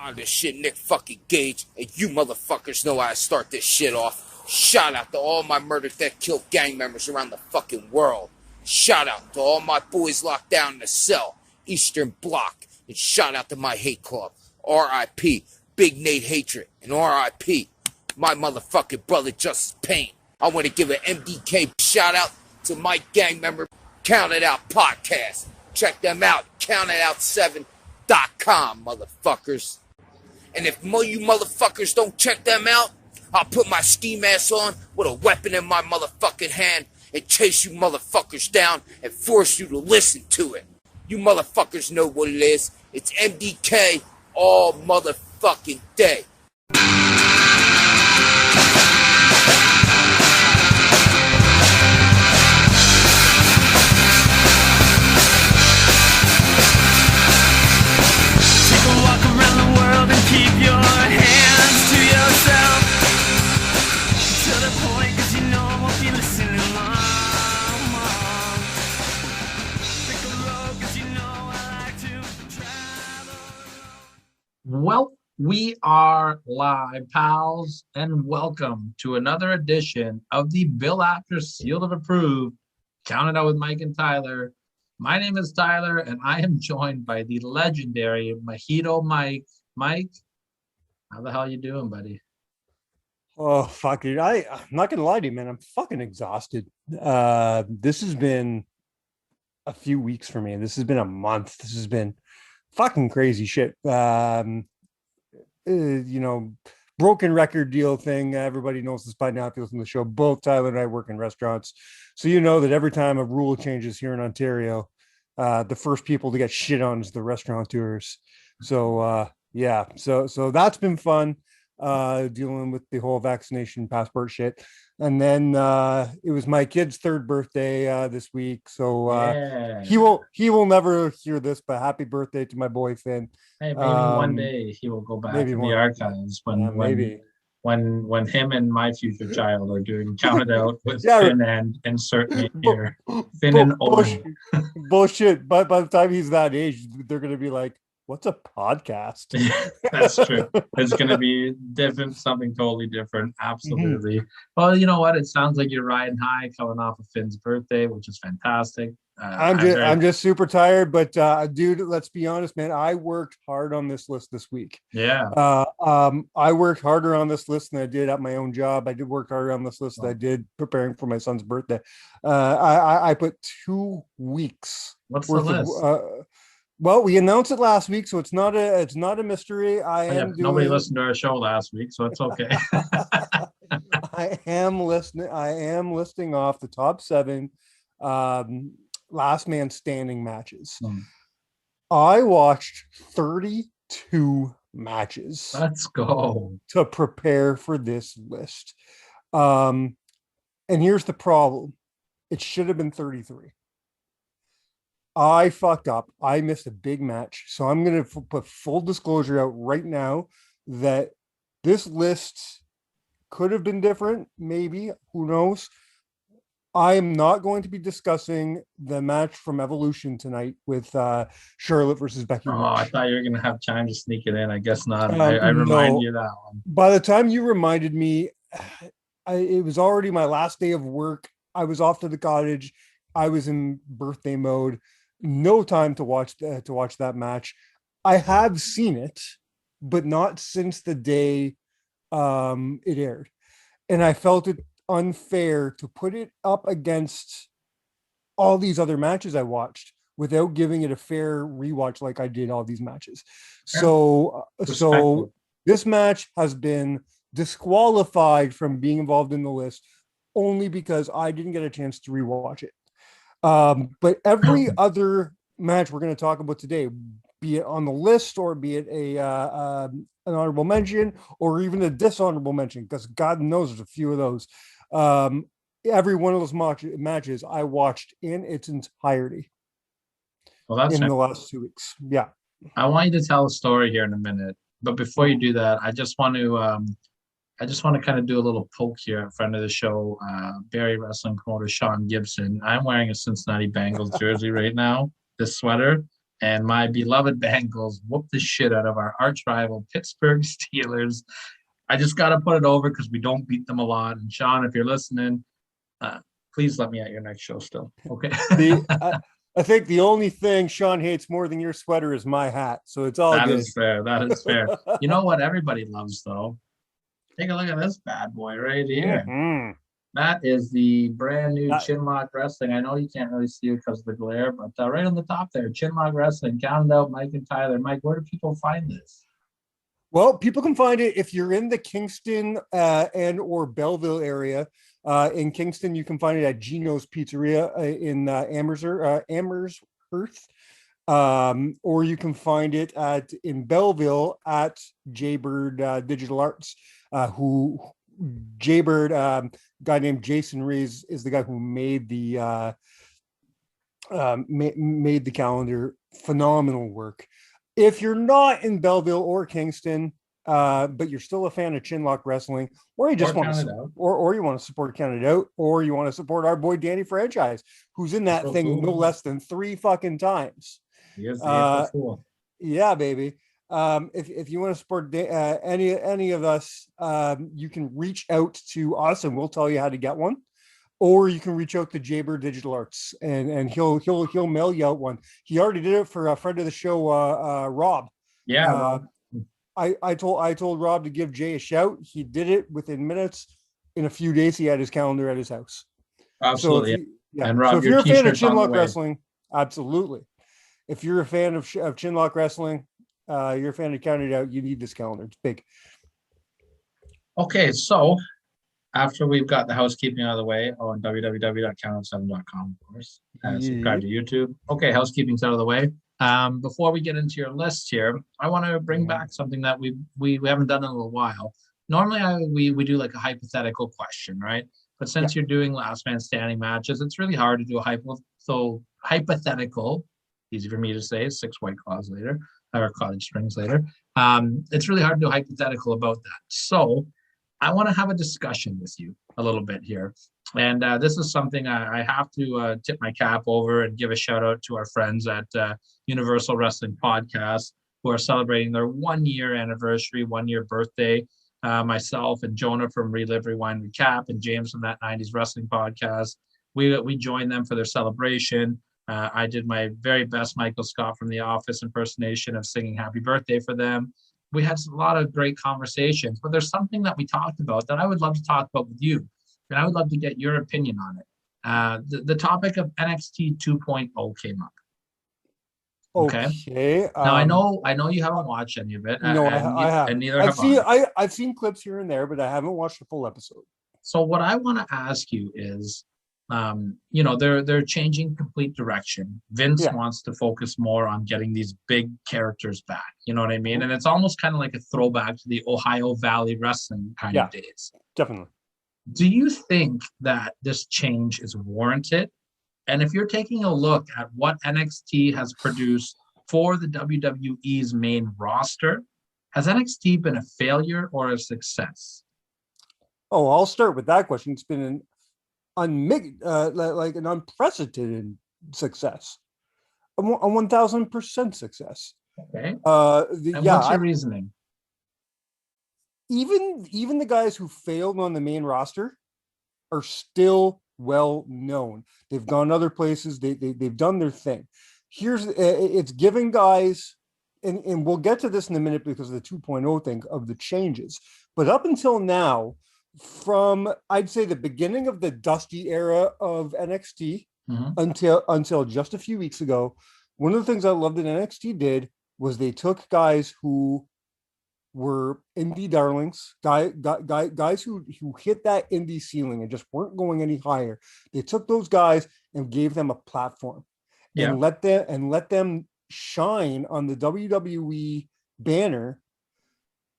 On this shit, Nick fucking Gage, and you motherfuckers know how to start this shit off. Shout out to all my murder, theft, kill gang members around the fucking world. Shout out to all my boys locked down in the cell, Eastern Bloc, and shout out to my hate club, R.I.P. Big Nate Hatred, and R.I.P. my motherfucking brother Justice Payne. I want to give an MDK shout out to my gang member, Count It Out Podcast. Check them out, countitout7.com, motherfuckers. And if you motherfuckers don't check them out, I'll put my ski mask on with a weapon in my motherfucking hand and chase you motherfuckers down and force you to listen to it. You motherfuckers know what it is. It's MDK all motherfucking day. Keep your hands to yourself to the point, cause you know I won't be listening long. Take a road, cause you know I like to travel. Well, we are live, pals, and welcome to another edition of the Bill After Seal of Approved, Counted Out with Mike and Tyler. My name is Tyler, and I am joined by the legendary Mojito Mike. Mike, how the hell you doing, buddy? Oh, fuck it. I'm not going to lie to you, man. I'm fucking exhausted. This has been a few weeks for me. This has been a month. This has been fucking crazy shit. Broken record deal thing. Everybody knows this by now if you listen to the show. Both Tyler and I work in restaurants. So you know that every time a rule changes here in Ontario, the first people to get shit on is the restaurateurs. So, yeah, so that's been fun, dealing with the whole vaccination passport shit. And then it was my kid's third birthday this week. So he will never hear this, but happy birthday to my boy Finn. Hey, maybe one day he will go back in the archives when him and my future child are doing Count It Out with Finn and insert me here. Finn and Owen. Bullshit. But by the time he's that age, they're gonna be like, what's a podcast? That's true. It's going to be different, something totally different. Absolutely. Mm-hmm. Well, you know what? It sounds like you're riding high coming off of Finn's birthday, which is fantastic. I'm just super tired, but dude, let's be honest, man. I worked hard on this list this week. Yeah. I worked harder on this list than I did at my own job. I did work harder on this list than I did preparing for my son's birthday. I put 2 weeks. What's the list? Well, we announced it last week, so it's not a mystery. Nobody listened to our show last week, so it's okay. I am listing off the top 7 last man standing matches. I watched 32 matches. Let's go. To prepare for this list. And here's the problem. It should have been 33. I fucked up. I missed a big match. So I'm going to put full disclosure out right now that this list could have been different. Maybe. Who knows? I am not going to be discussing the match from Evolution tonight with Charlotte versus Becky Lynch. I thought you were going to have time to sneak it in. I guess not. I remind you that one. By the time you reminded me, it was already my last day of work. I was off to the cottage. I was in birthday mode. No time to watch that match. I have seen it, but not since the day it aired, and I felt it unfair to put it up against all these other matches I watched without giving it a fair rewatch like I did all these matches. So this match has been disqualified from being involved in the list only because I didn't get a chance to rewatch it. But every other match we're going to talk about today, be it on the list or be it an honorable mention or even a dishonorable mention, because God knows there's a few of those. Every one of those matches I watched in its entirety. Well, that's in the last 2 weeks. Yeah. I want you to tell a story here in a minute, but before you do that, I just want to kind of do a little poke here in front of the show. Barry Wrestling promoter Sean Gibson. I'm wearing a Cincinnati Bengals jersey right now, this sweater, and my beloved Bengals whooped the shit out of our arch rival Pittsburgh Steelers. I just got to put it over because we don't beat them a lot. And Shawn, if you're listening, please let me at your next show still. Okay. I think the only thing Shawn hates more than your sweater is my hat. So it's all That good. is fair. That is fair. You know what everybody loves, though? Take a look at this bad boy right here. Mhm. That is the brand new Chinlock Wrestling. I know you can't really see it because of the glare, but right on the top there, Chinlock Wrestling. Count out Mike and Tyler. Mike, where do people find this? Well, people can find it if you're in the Kingston and or Belleville area. In Kingston, you can find it at Gino's Pizzeria in Amherst. Or you can find it in Belleville at Jaybird Digital Arts, who Jaybird, guy named Jason Rees is the guy who made the made the calendar. Phenomenal work. If you're not in Belleville or Kingston, but you're still a fan of Chinlock Wrestling, or you just want to, or you want to support Count It Out, or you want to support our boy Danny Franchise, who's in that thing no less than 3 fucking times. He is the fool. Yeah, baby. If you want to support any of us, you can reach out to us and we'll tell you how to get one. Or you can reach out to Jaybird Digital Arts and he'll mail you out one. He already did it for a friend of the show, Rob. Yeah. Rob. I told Rob to give Jay a shout. He did it within minutes. In a few days, he had his calendar at his house. Absolutely. So and Rob, so if you're a fan of Chinlock Wrestling, absolutely. If you're a fan of Chinlock Wrestling, you're a fan of Count It Out, you need this calendar. It's big. Okay, so after we've got the housekeeping out of the way on www.countout7.com, of course, subscribe to YouTube. Okay, housekeeping's out of the way. Before we get into your list here, I want to bring back something that we haven't done in a little while. Normally, we do like a hypothetical question, right? But since you're doing last man standing matches, it's really hard to do a hypothetical. Easy for me to say, 6 White Claws later, or Cottage Springs later. It's really hard to do a hypothetical about that. So I want to have a discussion with you a little bit here. And this is something I have to tip my cap over and give a shout out to our friends at Universal Wrestling Podcast, who are celebrating their 1-year anniversary, 1-year birthday. Myself and Jonah from Relive, Rewind, Recap, and James from That 90s Wrestling Podcast. We joined them for their celebration. I did my very best Michael Scott from The Office impersonation of singing Happy Birthday for them. We had a lot of great conversations, but there's something that we talked about that I would love to talk about with you, and I would love to get your opinion on it. The topic of NXT 2.0 came up. Okay. Now I know you haven't watched any of it. No, I haven't. And neither have I've seen clips here and there, but I haven't watched the full episode. So what I want to ask you is, they're changing complete direction. Vince wants to focus more on getting these big characters back. You know what I mean? And it's almost kind of like a throwback to the Ohio Valley wrestling kind of days. Definitely. Do you think that this change is warranted? And if you're taking a look at what NXT has produced for the WWE's main roster, has NXT been a failure or a success? Oh, I'll start with that question. It's been an unprecedented success, a 1,000% success. Okay. What's your reasoning? Even the guys who failed on the main roster are still well known. They've gone other places. They've done their thing. It's giving guys, and we'll get to this in a minute because of the 2.0 thing of the changes. But up until now, from I'd say the beginning of the Dusty era of NXT until just a few weeks ago, one of the things I loved that NXT did was they took guys who were indie darlings, guys who hit that indie ceiling and just weren't going any higher. They took those guys and gave them a platform and let them shine on the WWE banner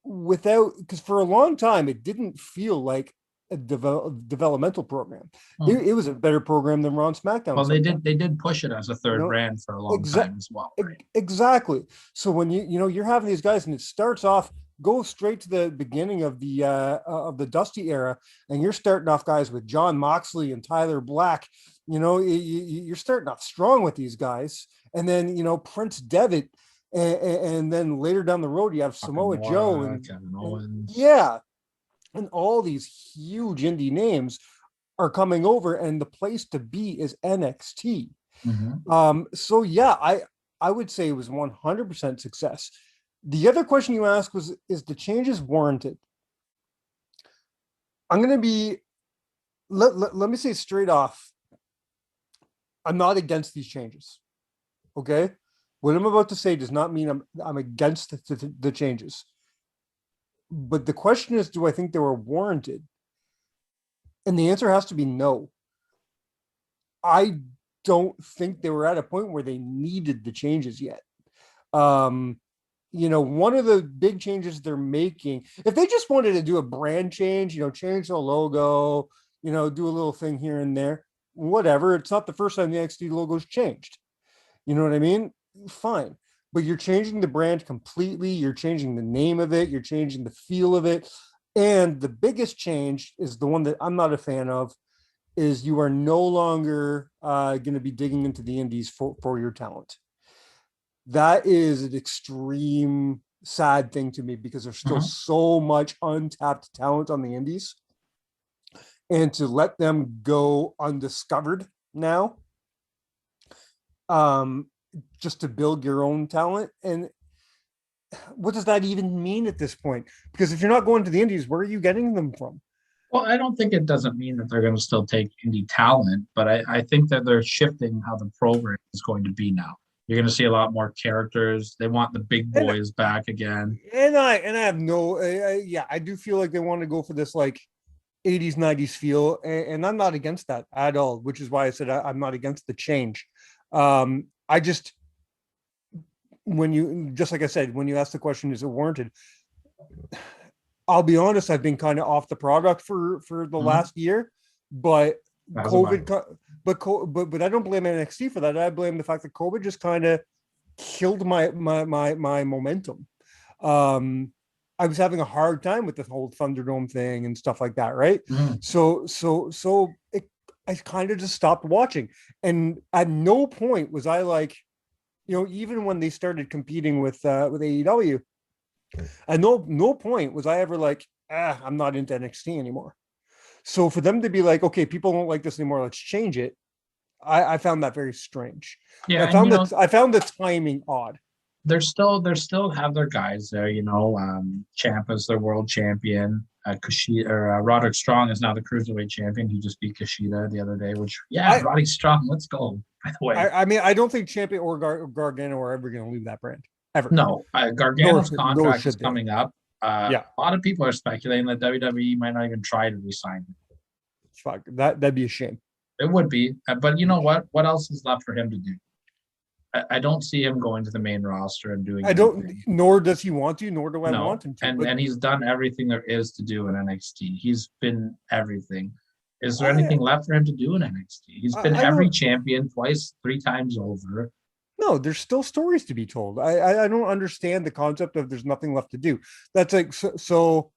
because for a long time it didn't feel like a developmental program. It was a better program than Raw and SmackDown. Well, they did push it as a third brand for a long time as well. Right? Exactly. So when you're having these guys and it starts off, go straight to the beginning of the Dusty era, and you're starting off guys with John Moxley and Tyler Black. You're starting off strong with these guys, and then Prince Devitt, and then later down the road you have Samoa Joe and Kevin Owens. yeah, and all these huge indie names are coming over, and the place to be is NXT. So yeah, I would say it was 100% success. The other question you asked was, is the changes warranted? I'm going to be, let me say straight off, I'm not against these changes. Okay. What I'm about to say does not mean I'm against the changes. But the question is, do I think they were warranted? And the answer has to be no. I don't think they were at a point where they needed the changes yet. One of the big changes they're making, if they just wanted to do a brand change, change the logo, do a little thing here and there, whatever. It's not the first time the NXT logo's changed. You know what I mean? Fine. But you're changing the brand completely. You're changing the name of it. You're changing the feel of it. And the biggest change is the one that I'm not a fan of, is you are no longer going to be digging into the indies for your talent. That is an extreme sad thing to me, because there's still so much untapped talent on the indies. And to let them go undiscovered now, just to build your own talent. And what does that even mean at this point? Because if you're not going to the indies, where are you getting them from? Well, I don't think it doesn't mean that they're going to still take indie talent, but I think that they're shifting how the program is going to be now. You're going to see a lot more characters. They want the big boys back again. And I have I do feel like they want to go for this like 80s, 90s feel. And I'm not against that at all, which is why I said I'm not against the change. I just, like I said, when you ask the question, is it warranted? I'll be honest, I've been kind of off the product for the last year, but COVID, but I don't blame NXT for that. I blame the fact that COVID just kind of killed my momentum. I was having a hard time with the whole Thunderdome thing and stuff like that, right? So I kind of just stopped watching, and at no point was I like, even when they started competing with AEW, at no point was I ever like, I'm not into NXT anymore. So for them to be like, okay, people don't like this anymore, let's change it, I found that very strange. Yeah, I found the timing odd. They're still have their guys there. Ciampa's their world champion. Kushida or Roderick Strong is now the cruiserweight champion. He just beat Kushida the other day. Roddy Strong, let's go. By the way, I don't think Ciampa or Gargano are ever going to leave that brand ever. No, Gargano's contract is coming up. A lot of people are speculating that WWE might not even try to re-sign him. Fuck, that'd be a shame. It would be, but you know what? What else is left for him to do? I don't see him going to the main roster and doing. Nor does he want to. Nor do I want him to. And he's done everything there is to do in NXT. He's been everything. Is there anything left for him to do in NXT? He's been every champion twice, 3 times over. No, there's still stories to be told. I don't understand the concept of there's nothing left to do. That's like so.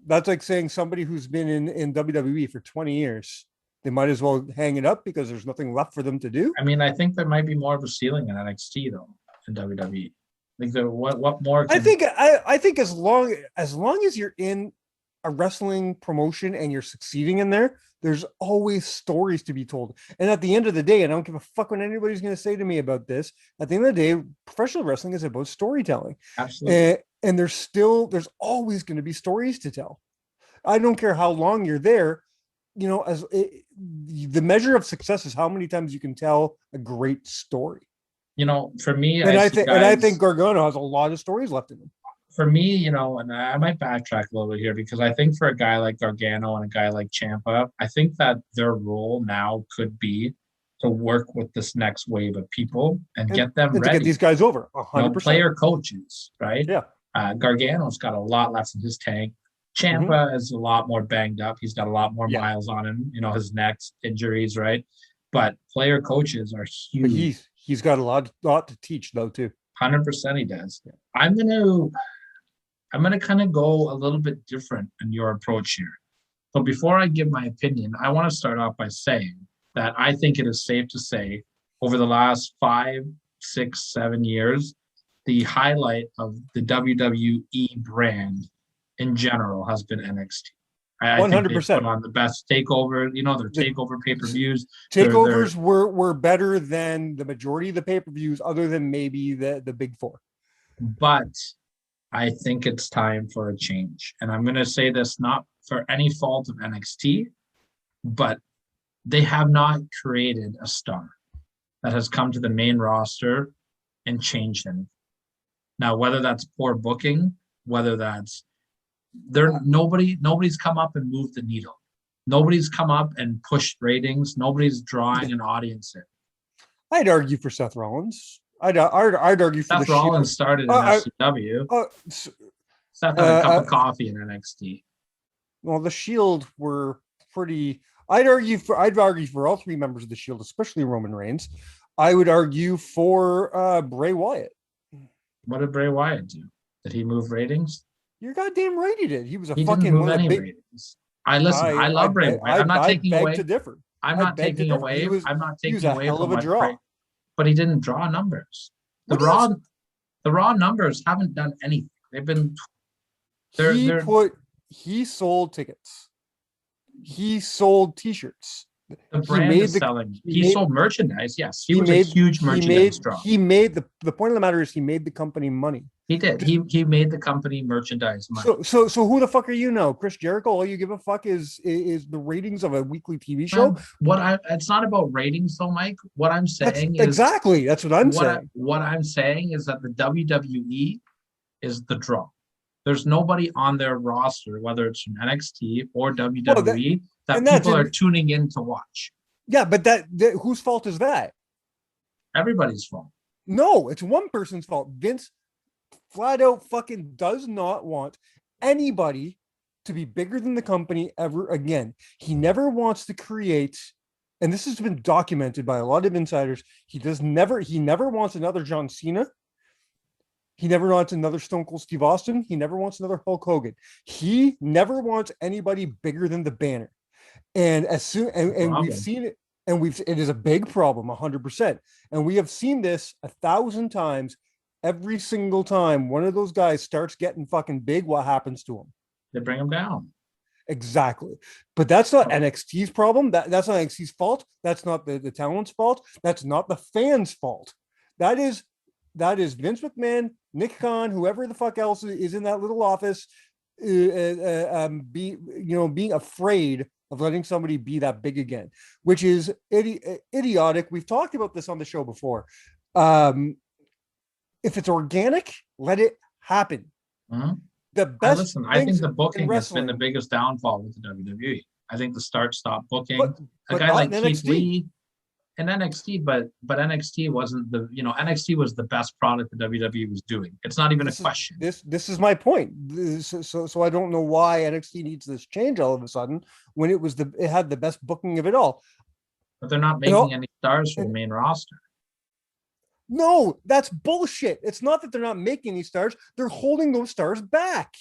That's like saying somebody who's been in WWE for 20 years, they might as well hang it up because there's nothing left for them to do. I mean, I think there might be more of a ceiling in NXT though in WWE. I think that what more? I think as long as you're in a wrestling promotion and you're succeeding in there, there's always stories to be told. And at the end of the day, I don't give a fuck what anybody's going to say to me about this. At the end of the day, professional wrestling is about storytelling. Absolutely. And there's always going to be stories to tell. I don't care how long you're there. The measure of success is how many times you can tell a great story. For me, I think Gargano has a lot of stories left in him. For me, and I might backtrack a little bit here because I think for a guy like Gargano and a guy like Ciampa, I think that their role now could be to work with this next wave of people and get them ready. To get these guys over, 100%. Player coaches, right? Yeah. Gargano's got a lot left in his tank. Ciampa is a lot more banged up. He's got a lot more miles on him, his neck injuries, right? But player coaches are huge. But he's got a lot to teach though, too. 100% he does. Yeah. I'm gonna kind of go a little bit different in your approach here. So before I give my opinion, I want to start off by saying that I think it is safe to say over the last 5 6-7 years, the highlight of the WWE brand in general has been NXT. I think they 100%. put on the best takeover, their The takeover pay-per-views. takeovers were better than the majority of the pay-per-views, other than maybe the big four. But I think it's time for a change. And I'm going to say this not for any fault of NXT, but they have not created a star that has come to the main roster and changed anything. Now, whether that's poor booking, whether that's nobody's come up and moved the needle. Nobody's come up and pushed ratings. Nobody's drawing an audience in. I'd argue for Seth Rollins. I'd argue for Seth Rollins started in SCW. Seth had a cup of coffee in NXT. Well, the Shield were pretty. I'd argue for all three members of the Shield, especially Roman Reigns. I would argue for Bray Wyatt. What did Bray Wyatt do? Did he move ratings? You're goddamn right he did. He was he didn't move any ratings. I love Bray Wyatt. I'm not taking away. To differ. I'm not taking away. I'm not taking away from a draw. But he didn't draw numbers. The raw numbers haven't done anything. They've been. He sold tickets. He sold T-shirts. The brand is selling. He sold merchandise. Yes, he was a huge merchandise draw. He made the point of the matter is he made the company money. He did. He made the company merchandise money. So who the fuck are you now, Chris Jericho? All you give a fuck is the ratings of a weekly TV show. It's not about ratings, though, Mike. What I'm saying that's what I'm saying. What I'm saying is that the WWE is the draw. There's nobody on their roster, whether it's from NXT or WWE, that people are tuning in to watch. Yeah, but whose fault is that? Everybody's fault. No, it's one person's fault. Vince flat out fucking does not want anybody to be bigger than the company ever again. He never wants to create, and this has been documented by a lot of insiders, he never wants another John Cena. He never wants another Stone Cold Steve Austin. He never wants another Hulk Hogan. He never wants anybody bigger than the banner. And we've seen it, and it is a big problem, 100%. And we have seen this 1,000 times. Every single time one of those guys starts getting fucking big, what happens to him? They bring him down. Exactly. But that's not NXT's problem. That's not NXT's fault. That's not the talent's fault. That's not the fans' fault. That is Vince McMahon, Nick Khan, whoever the fuck else is in that little office, being afraid of letting somebody be that big again, which is idiotic. We've talked about this on the show before. If it's organic, let it happen. Mm-hmm. The best. I think the booking has been the biggest downfall with the WWE. I think the start-stop booking. A guy like Keith Lee in NXT, but NXT wasn't NXT was the best product the WWE was doing. It's not even a question. This is my point. So I don't know why NXT needs this change all of a sudden when it had the best booking of it all. But they're not making any stars for the main roster. No, that's bullshit. It's not that they're not making any stars. They're holding those stars back.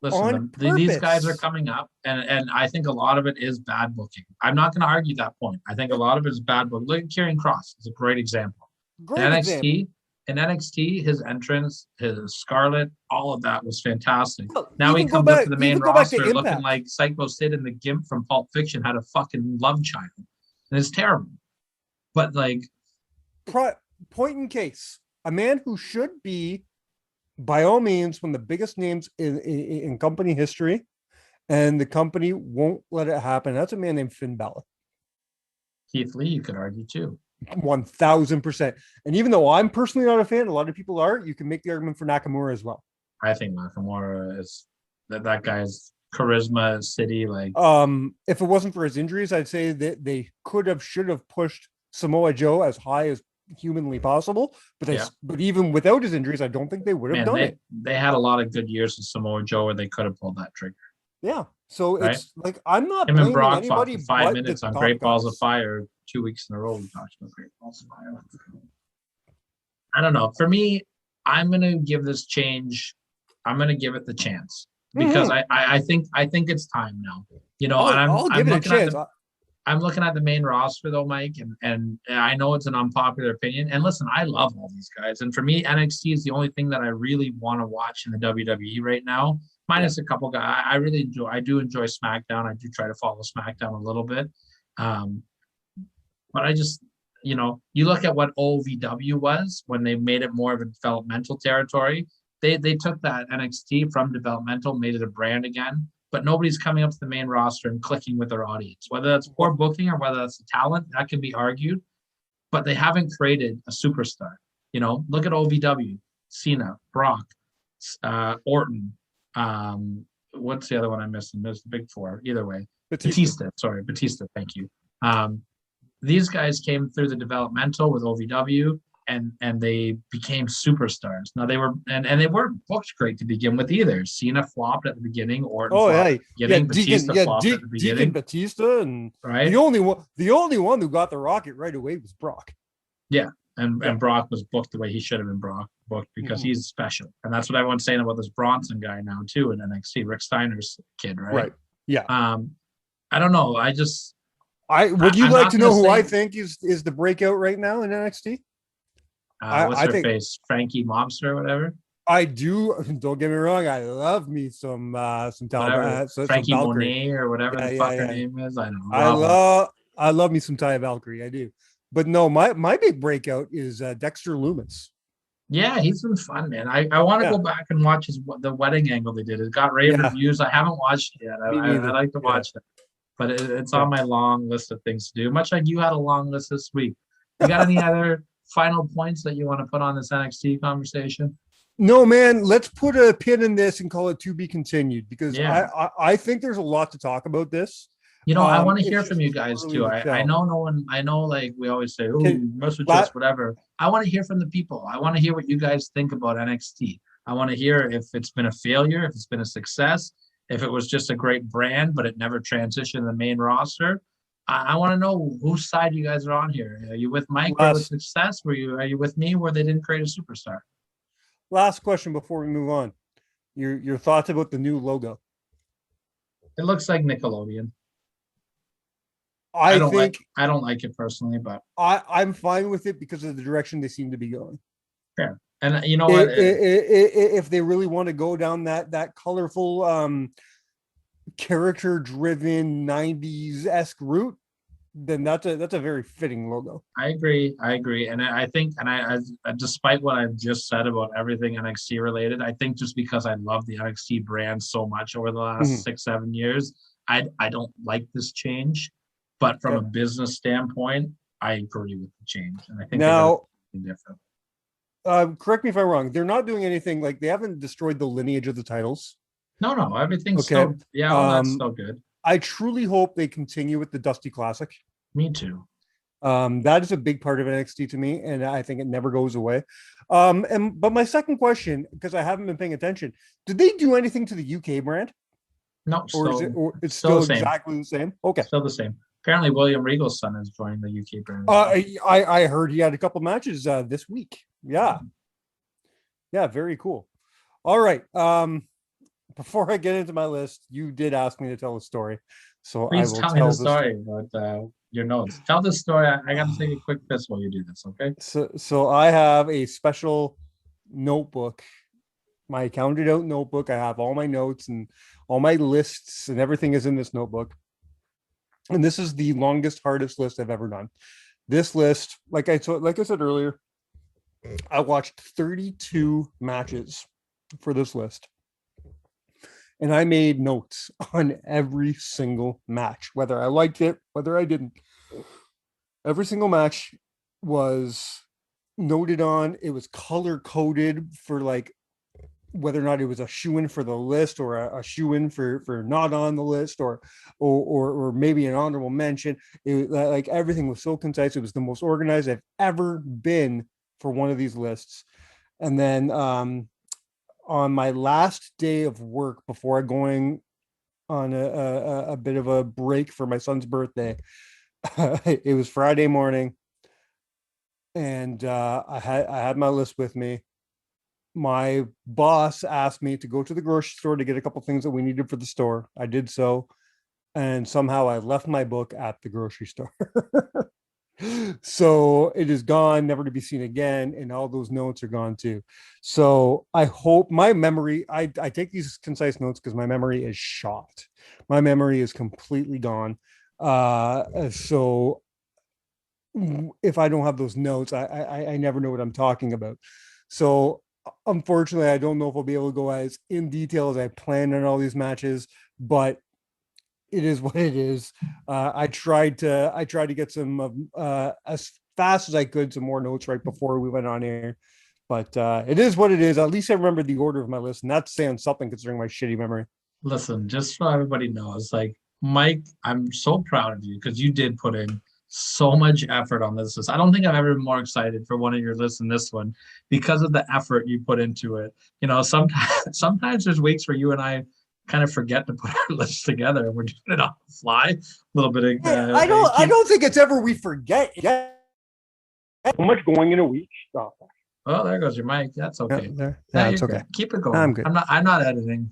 Listen, these guys are coming up, and I think a lot of it is bad booking. I'm not going to argue that point. I think a lot of it is bad booking. Look at Karrion Kross. It's a great example. In NXT, his entrance, his Scarlet, all of that was fantastic. Well, now he comes up to the main roster looking like Psycho Sid and the Gimp from Pulp Fiction had a fucking love child. And it's terrible. But point in case, a man who should be, by all means, one of the biggest names in company history, and the company won't let it happen. That's a man named Finn Balor. Keith Lee, you could argue too. 1,000%. And even though I'm personally not a fan, a lot of people are. You can make the argument for Nakamura as well. I think Nakamura is that guy's charisma, city. If it wasn't for his injuries, I'd say that they should have pushed Samoa Joe as high as humanly possible, but even without his injuries, I don't think they would have done it. They had a lot of good years with Samoa Joe where they could have pulled that trigger. Yeah, so it's like I'm not him and Brock anybody fought for 5 minutes on Great Balls of Fire 2 weeks in a row. We talked about Great Balls of Fire. I don't know. For me, I'm gonna give this change. I'm gonna give it the chance because I think it's time now. I'll give it a chance. I'm looking at the main roster though, Mike, and I know it's an unpopular opinion. And listen, I love all these guys. And for me, NXT is the only thing that I really want to watch in the WWE right now, minus a couple guys. I do enjoy SmackDown. I do try to follow SmackDown a little bit. But I just, you look at what OVW was when they made it more of a developmental territory. They took that NXT from developmental, made it a brand again. But nobody's coming up to the main roster and clicking with their audience. Whether that's poor booking or whether that's the talent, that can be argued. But they haven't created a superstar. Look at OVW, Cena, Brock, Orton. What's the other one I'm missing? There's the big four. Either way, Batista. Batista. Thank you. These guys came through the developmental with OVW. And they became superstars. Now they weren't booked great to begin with either. Cena flopped at the beginning, Orton flopped at the beginning, Batista flopped at the beginning. Deacon Batista, and right. The only one who got the rocket right away was Brock. Yeah, and Brock was booked the way he should have been booked because he's special, and that's what everyone's saying about this Bronson guy now too in NXT. Rick Steiner's kid, right? Right. Yeah. I don't know. Would you like to know who I think is the breakout right now in NXT? What's her face? Frankie Mobster or whatever. I do. Don't get me wrong. I love me some Frankie Monet or whatever her name is. I don't know. I love me some Taya Valkyrie. I do. But no, my big breakout is Dexter Lumis. Yeah, he's been fun, man. I want to go back and watch the wedding angle they did. It got rave reviews. I haven't watched it yet. I like to watch it, but it's on my long list of things to do. Much like you had a long list this week. You got any other final points that you want to put on this NXT conversation? No, man, let's put a pin in this and call it to be continued because I think there's a lot to talk about this. I want to hear from you guys too. I know like we always say, message us, whatever. I want to hear from the people. I want to hear what you guys think about NXT. I want to hear if it's been a failure, if it's been a success, if it was just a great brand, but it never transitioned to the main roster. I want to know whose side you guys are on here. Are you with Mike or with success? Are you with me where they didn't create a superstar? Last question before we move on. Your thoughts about the new logo? It looks like Nickelodeon. I don't like it personally, but I'm fine with it because of the direction they seem to be going. Fair. And you know what? If they really want to go down that colorful character-driven 90s-esque route, then that's a very fitting logo. I agree, and I think, I despite what I've just said about everything NXT related, I think just because I love the NXT brand so much over the last 6-7 years, I don't like this change. But from a business standpoint, I agree with the change, and I think now different. Correct me if I'm wrong. They're not doing anything like they haven't destroyed the lineage of the titles. No, everything's still that's still good. I truly hope they continue with the Dusty Classic. Me too. That is a big part of NXT to me, and I think it never goes away. But my second question, because I haven't been paying attention, did they do anything to the UK brand? No, it's still exactly the same. Okay, still the same. Apparently, William Regal's son is joining the UK brand. I heard he had a couple matches this week. Yeah, very cool. All right. Before I get into my list, you did ask me to tell a story, so please I will tell me the story. But your notes. Tell the story. I got to take a quick piss while you do this. Okay. So I have a special notebook, my counted out notebook. I have all my notes and all my lists and everything is in this notebook. And this is the longest, hardest list I've ever done. This list, like I said earlier, I watched 32 matches for this list. And I made notes on every single match, whether I liked it, whether I didn't. Every single match was noted on. It was color coded for like whether or not it was a shoe-in for the list or a shoe-in for not on the list or maybe an honorable mention. It, like everything was so concise. It was the most organized I've ever been for one of these lists. And then on my last day of work before going on a bit of a break for my son's birthday, it was Friday morning, and I had my list with me. My boss asked me to go to the grocery store to get a couple things that we needed for the store. I did so. and somehow I left my book at the grocery store. So it is gone, never to be seen again, and all those notes are gone too. So I hope my memory, I take these concise notes because my memory is shot. My memory is completely gone. So if I don't have those notes, I never know what I'm talking about. So unfortunately, I don't know if I'll be able to go as in detail as I planned on all these matches, but it is what it is. I tried to get some as fast as I could, some more notes right before we went on air. But it is what it is. At least I remember the order of my list, and that's saying something considering my shitty memory. Listen, just so everybody knows, like Mike, I'm so proud of you because you did put in so much effort on this list. I don't think I've ever been more excited for one of your lists than this one because of the effort you put into it. You know, sometimes there's weeks where you and I kind of forget to put our lists together and we're doing it on the fly. A little bit of I don't think it's ever we forget. Yeah, so much going in a week. Oh, oh, there goes your mic. That's okay. Yeah, it's okay. Good. Keep it going. I'm good. I'm not editing.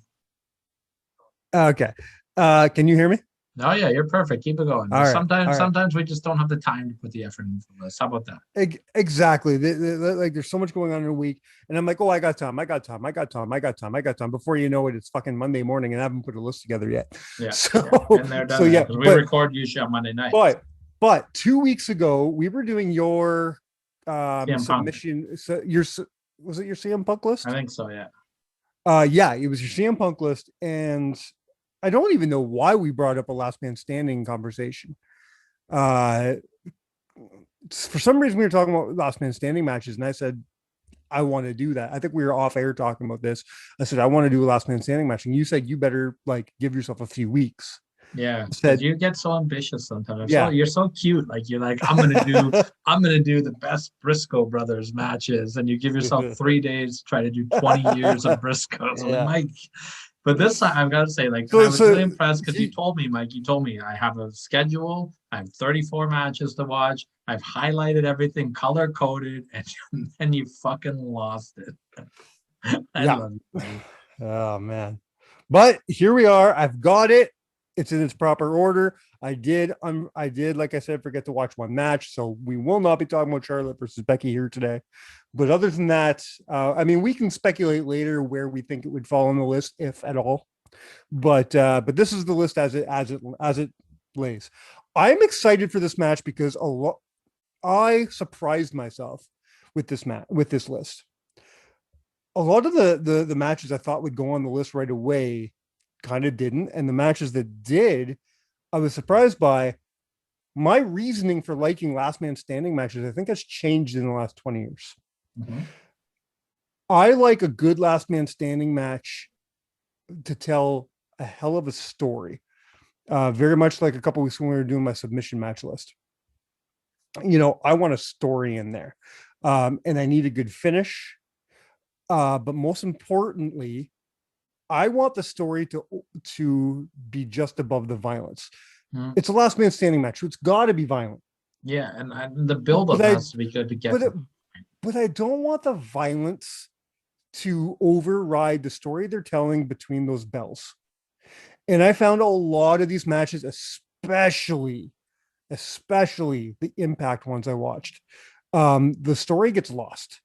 Okay. Can you hear me? Oh yeah, you're perfect. Keep it going. All right, Sometimes we just don't have the time to put the effort into the list. How about that? Exactly. Like there's so much going on in a week, and I'm like, oh, I got time. Before you know it, it's fucking Monday morning, and I haven't put a list together yet. Yeah. So yeah, we record usually on Monday night. But 2 weeks ago, we were doing your submission. So was it your CM Punk list? I think so. Yeah. Yeah, it was your CM Punk list, and I don't even know why we brought up a last man standing conversation. For some reason, we were talking about last man standing matches, and I said, I want to do that. I think we were off air talking about this. I said, I want to do a last man standing match. And you said, you better like give yourself a few weeks. Yeah. Said, you get so ambitious sometimes. Yeah. You're so cute. Like you're like, I'm going to do the best Briscoe brothers matches. And you give yourself 3 days to try to do 20 years of Briscoes. Yeah. I'm like, but this time I've got to say, like, I was really impressed because you told me, Mike, I have a schedule. I have 34 matches to watch. I've highlighted everything, color coded, and then you fucking lost it. I love you. Oh man. But here we are. I've got it. It's in its proper order. I did, like I said, forget to watch one match. So we will not be talking about Charlotte versus Becky here today. But other than that, I mean, we can speculate later where we think it would fall on the list, if at all. But this is the list as it lays. I'm excited for this match because I surprised myself with this list. A lot of the matches I thought would go on the list right away kind of didn't, and the matches that did, I was surprised by. My reasoning for liking last man standing matches, I think, has changed in the last 20 years. Mm-hmm. I like a good last man standing match to tell a hell of a story. Very much like a couple weeks when we were doing my submission match list. You know, I want a story in there, and I need a good finish. But most importantly, I want the story to be just above the violence. It's a last man standing match, so it's got to be violent. Yeah, and the build-up has to be good to get. But I don't want the violence to override the story they're telling between those bells. And I found a lot of these matches, especially the Impact ones I watched, the story gets lost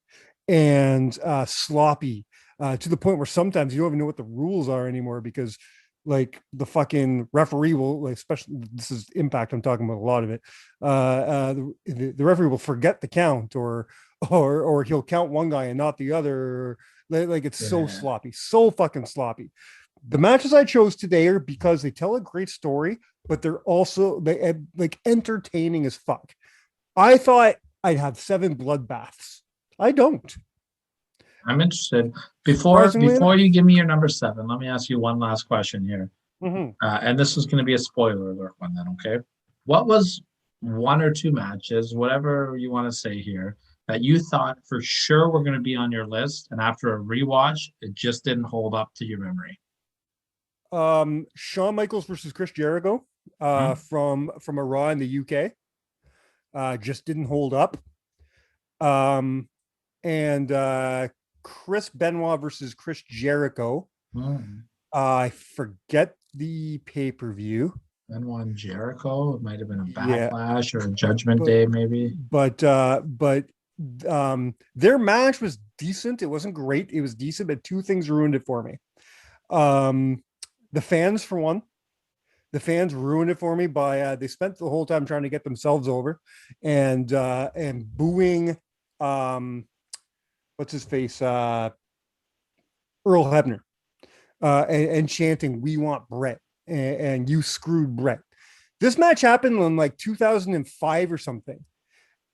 and sloppy. To the point where sometimes you don't even know what the rules are anymore because like the fucking referee will, like, especially this is Impact, I'm talking about a lot of it. The referee will forget the count or he'll count one guy and not the other. Like it's so sloppy, so fucking sloppy. The matches I chose today are because they tell a great story, but they're also like entertaining as fuck. I thought I'd have 7 bloodbaths. I don't. I'm interested. Before you give me your number 7, let me ask you one last question here. Mm-hmm. And this is going to be a spoiler alert one then, okay? What was 1 or 2 matches, whatever you want to say here, that you thought for sure were going to be on your list, and after a rewatch, it just didn't hold up to your memory? Shawn Michaels versus Chris Jericho from a Raw in the UK. Just didn't hold up. And Chris Benoit versus Chris Jericho. I forget the pay-per-view. Benoit and Jericho. It might have been a Yeah, Backlash or a Judgment but Day, maybe. their match was decent. It wasn't great. It was decent, but two things ruined it for me. Um, the fans, for one. The fans ruined it for me by they spent the whole time trying to get themselves over and booing what's his face Earl Hebner and chanting "We want Brett" and "You screwed Brett." This match happened in like 2005 or something.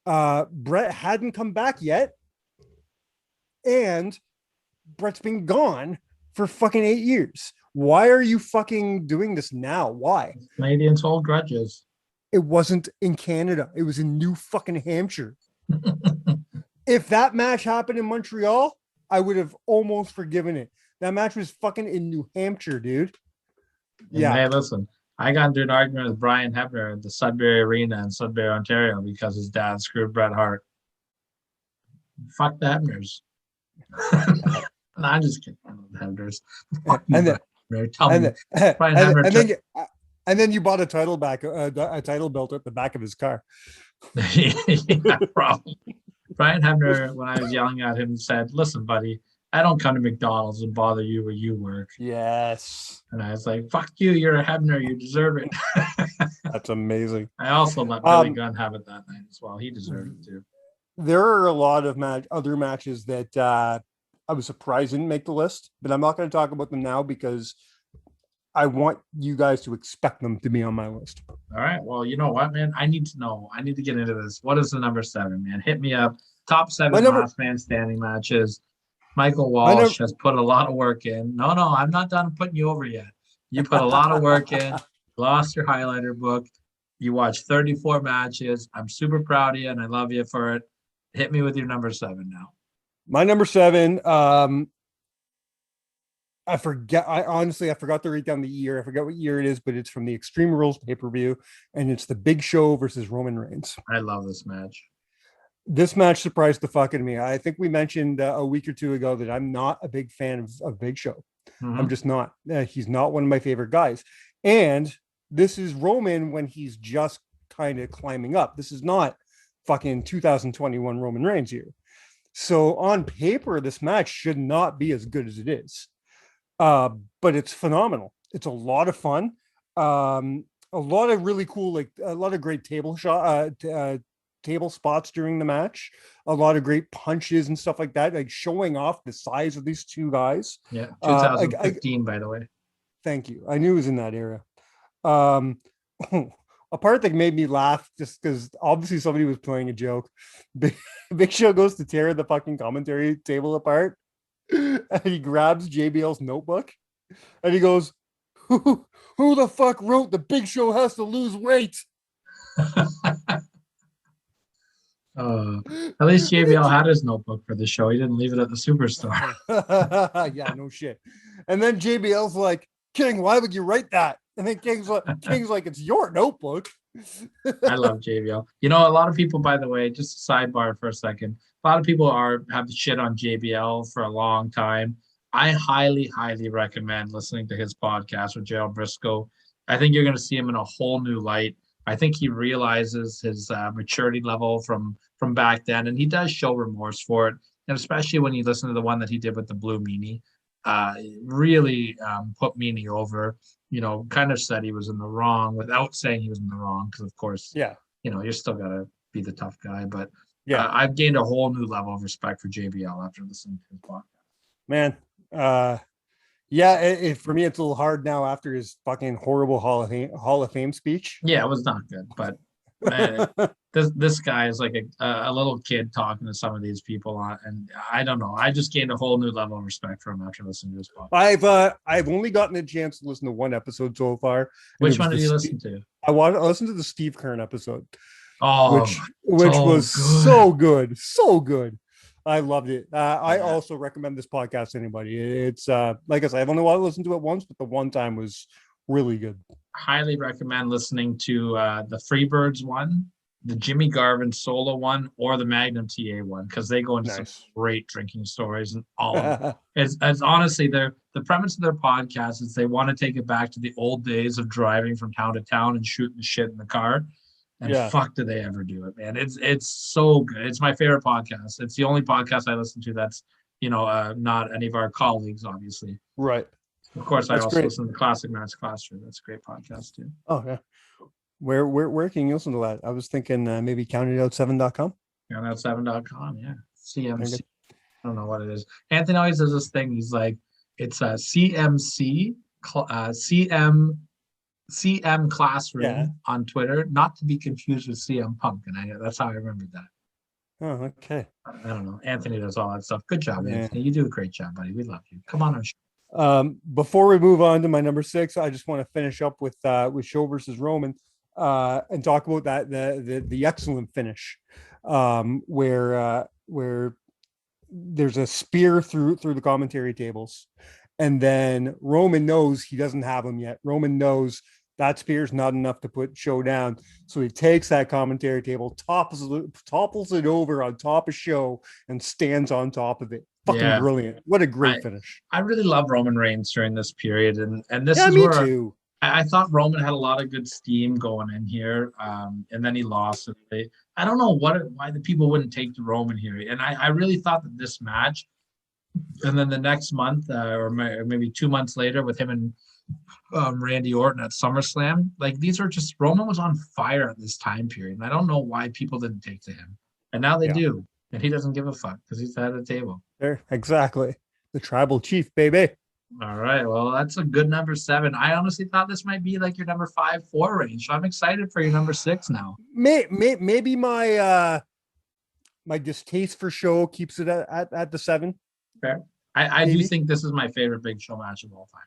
Brett hadn't come back yet, and Brett's been gone for fucking 8 years. Why are you fucking doing this now? Why? Canadians hold grudges. It wasn't in Canada. It was in New fucking Hampshire. If that match happened in Montreal, I would have almost forgiven it. That match was fucking in New Hampshire, dude. Yeah. Hey, listen, I got into an argument with Brian Hebner at the Sudbury Arena in Sudbury, Ontario, because his dad screwed Bret Hart. Fuck the Hebners. No, I'm just kidding. Hebners. And then you bought a title a title belt at the back of his car. Yeah, probably. Brian Hebner, when I was yelling at him, said, "Listen, buddy, I don't come to McDonald's and bother you where you work." Yes. And I was like, "Fuck you, you're a Hebner, you deserve it." That's amazing. I also let Billy Gunn have it that night as well. He deserved it too. There are a lot of other matches that I was surprised didn't make the list, but I'm not going to talk about them now because I want you guys to expect them to be on my list. All right. Well, you know what, man? I need to know. I need to get into this. What is the number 7, man? Hit me up. Top 7 last man standing matches. Michael Walsh has put a lot of work in. No, I'm not done putting you over yet. You put a lot of work in. Lost your highlighter book. You watched 34 matches. I'm super proud of you, and I love you for it. Hit me with your number 7 now. My number 7, I forget. I forgot to write down the year. I forgot what year it is, but it's from the Extreme Rules pay-per-view, and it's the Big Show versus Roman Reigns. I love this match. This match surprised the fuck out of me. I think we mentioned a week or two ago that I'm not a big fan of Big Show. Mm-hmm. I'm just not. He's not one of my favorite guys. And this is Roman when he's just kind of climbing up. This is not fucking 2021 Roman Reigns here. So on paper, this match should not be as good as it is. But it's phenomenal. It's a lot of fun. A lot of really cool, like a lot of great table spots during the match. A lot of great punches and stuff like that, like showing off the size of these two guys. Yeah, 2015, by the way. Thank you. I knew it was in that era. A part that made me laugh just because obviously somebody was playing a joke. Big Show goes to tear the fucking commentary table apart. And he grabs JBL's notebook and he goes, who the fuck wrote the Big Show has to lose weight? At least JBL had his notebook for the show. He didn't leave it at the Superstore. Yeah, no shit. And then JBL's like, King, why would you write that? And then King's like, it's your notebook. I love JBL. You know, a lot of people, by the way, just a sidebar for a second. A lot of people have shit on JBL for a long time. I highly, highly recommend listening to his podcast with Gerald Briscoe. I think you're going to see him in a whole new light. I think he realizes his maturity level from back then, and he does show remorse for it. And especially when you listen to the one that he did with the Blue Meanie, really put Meanie over. You know, kind of said he was in the wrong without saying he was in the wrong, because of course, yeah, you know, you're still gotta be the tough guy. But yeah, I've gained a whole new level of respect for JBL after listening to his podcast. Man, for me it's a little hard now after his fucking horrible Hall of Fame speech. Yeah, it was not good, but man, this guy is like a little kid talking to some of these people, and I don't know. I just gained a whole new level of respect for him after listening to his podcast. I've only gotten a chance to listen to one episode so far. Which one did you listen to? I listened to the Steve Kern episode. Oh, which was so good. I loved it. I also recommend this podcast to anybody. It's like I said, I've only listened to it once, but the one time was really good. Highly recommend listening to the Freebirds one. the Jimmy Garvin solo one or the Magnum TA one, because they go into some Nice. great drinking stories, and all of them. It's honestly the premise of their podcast is they want to take it back to the old days of driving from town to town and shooting shit in the car. And Yeah. fuck, do they ever do it, man? It's so good. It's my favorite podcast. It's the only podcast I listen to that's not any of our colleagues, obviously. Right. Of course, That's I also great. listen to Classic Match Classroom. That's a great podcast too. Oh yeah. Where can you listen to that? I was thinking maybe countedout7.com. Countout7.com, yeah. Very CMC. good. I don't know what it is. Anthony always does this thing. He's like, it's a CMC, CM Classroom Yeah. on Twitter, not to be confused with CM Punk. And that's how I remembered that. Oh, okay. I don't know. Anthony does all that stuff. Good job, Yeah. Anthony. You do a great job, buddy. We love you. Come on our show. Before we move on to my number 6, I just want to finish up with Show versus Roman and talk about that the excellent finish where there's a spear through the commentary tables, and then Roman knows he doesn't have him yet. Roman knows that spear's not enough to put Show down, so he takes that commentary table, topples it over on top of Show, and stands on top of it. Fucking brilliant! What a great finish! I really love Roman Reigns during this period, and this Yeah, is me where too. I thought Roman had a lot of good steam going in here, and then he lost. I don't know why the people wouldn't take the Roman here, and I really thought that this match, and then the next month or maybe 2 months later with him and Randy Orton at SummerSlam, like these are just, Roman was on fire at this time period, and I don't know why people didn't take to him, and now they do, and he doesn't give a fuck because he's at the table. There, exactly. The tribal chief, baby. All right. Well, that's a good number 7. I honestly thought this might be like your number 5-4 range. So I'm excited for your number 6 now. Maybe my my distaste for Show keeps it at the 7. Fair. I do think this is my favorite Big Show match of all time.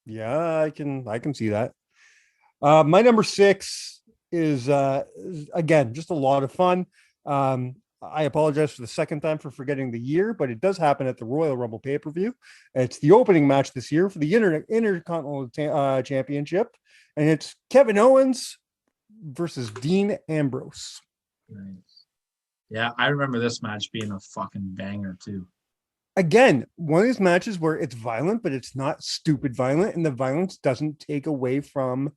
Yeah, I can see that. My number 6 is again just a lot of fun. I apologize for the second time for forgetting the year, but it does happen at the Royal Rumble pay-per-view. It's the opening match this year for the Intercontinental Championship, and it's Kevin Owens versus Dean Ambrose. Nice. Yeah, I remember this match being a fucking banger too. Again, one of these matches where it's violent, but it's not stupid violent, and the violence doesn't take away from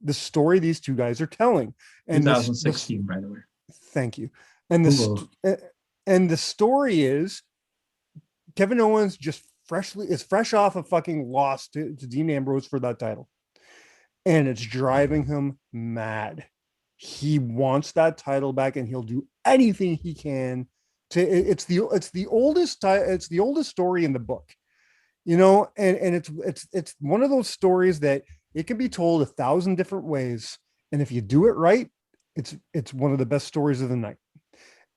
the story these two guys are telling. And 2016, by the way. Thank you. And the story is Kevin Owens just fresh off a fucking loss to Dean Ambrose for that title, and it's driving him mad. He wants that title back, and he'll do anything he can to. It's the oldest story in the book, and it's one of those stories that it can be told 1,000 different ways, and if you do it right, it's one of the best stories of the night.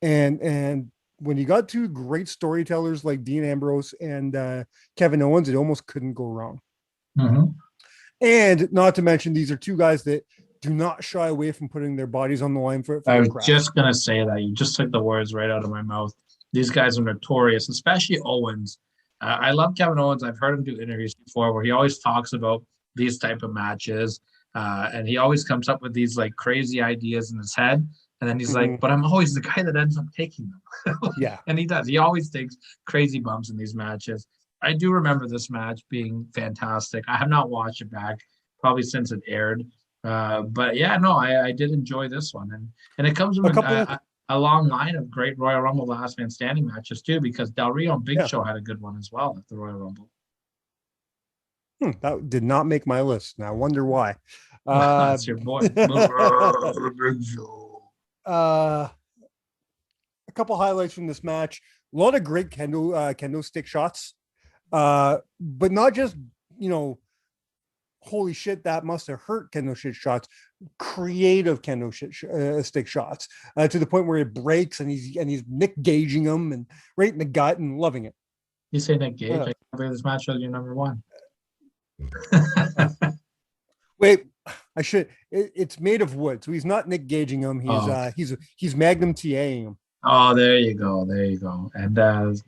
And when you got two great storytellers like Dean Ambrose and Kevin Owens, it almost couldn't go wrong. Mm-hmm. And not to mention, these are two guys that do not shy away from putting their bodies on the line for I was craft. just going to say that. You just took the words right out of my mouth. These guys are notorious, especially Owens. I love Kevin Owens. I've heard him do interviews before where he always talks about these type of matches. And he always comes up with these like crazy ideas in his head. And then he's like, but I'm always the guy that ends up taking them. Yeah. And he does. He always takes crazy bumps in these matches. I do remember this match being fantastic. I have not watched it back probably since it aired. But yeah, no, I did enjoy this one. And it comes with a long line of great Royal Rumble Last Man Standing matches too, because Del Rio and Big Show had a good one as well at the Royal Rumble. That did not make my list. Now I wonder why. That's your boy. A couple highlights from this match. A lot of great kendo stick shots. But not just, holy shit, that must have hurt kendo shit shots. Creative kendo stick shots to the point where it breaks and he's Nick Gaging them and right in the gut and loving it. You say Nick Gage? I can't believe this match was your number 1. Wait, I should. It's made of wood, so he's not Nick Gaging him. He's Magnum TAing him. Oh, there you go. And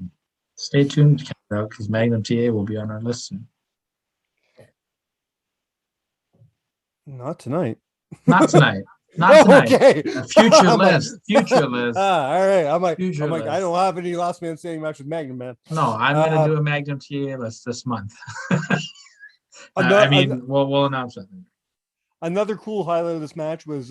stay tuned because Magnum TA will be on our list soon. Not tonight. Not tonight. Not tonight. Okay. A future I'm like, list. Future list. all right. Future I'm like, I list. don't have any last man standing match with Magnum, man. No, I'm gonna do a Magnum TA list this month. Another, I mean, we'll announce it. another cool highlight of this match was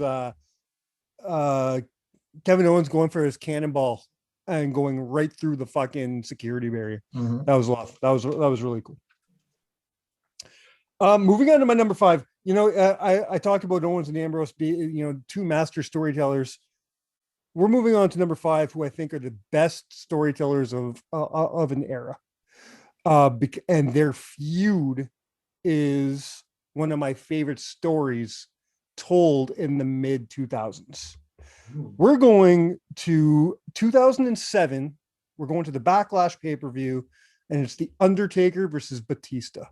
Kevin Owens going for his cannonball and going right through the fucking security barrier. Mhm. That was love. That was really cool. Moving on to my number 5. You know, I talked about Owens and Ambrose being, two master storytellers. We're moving on to number 5, who I think are the best storytellers of an era. And their feud is one of my favorite stories told in the mid 2000s. We're going to 2007. We're going to the Backlash pay-per-view, and it's the Undertaker versus Batista.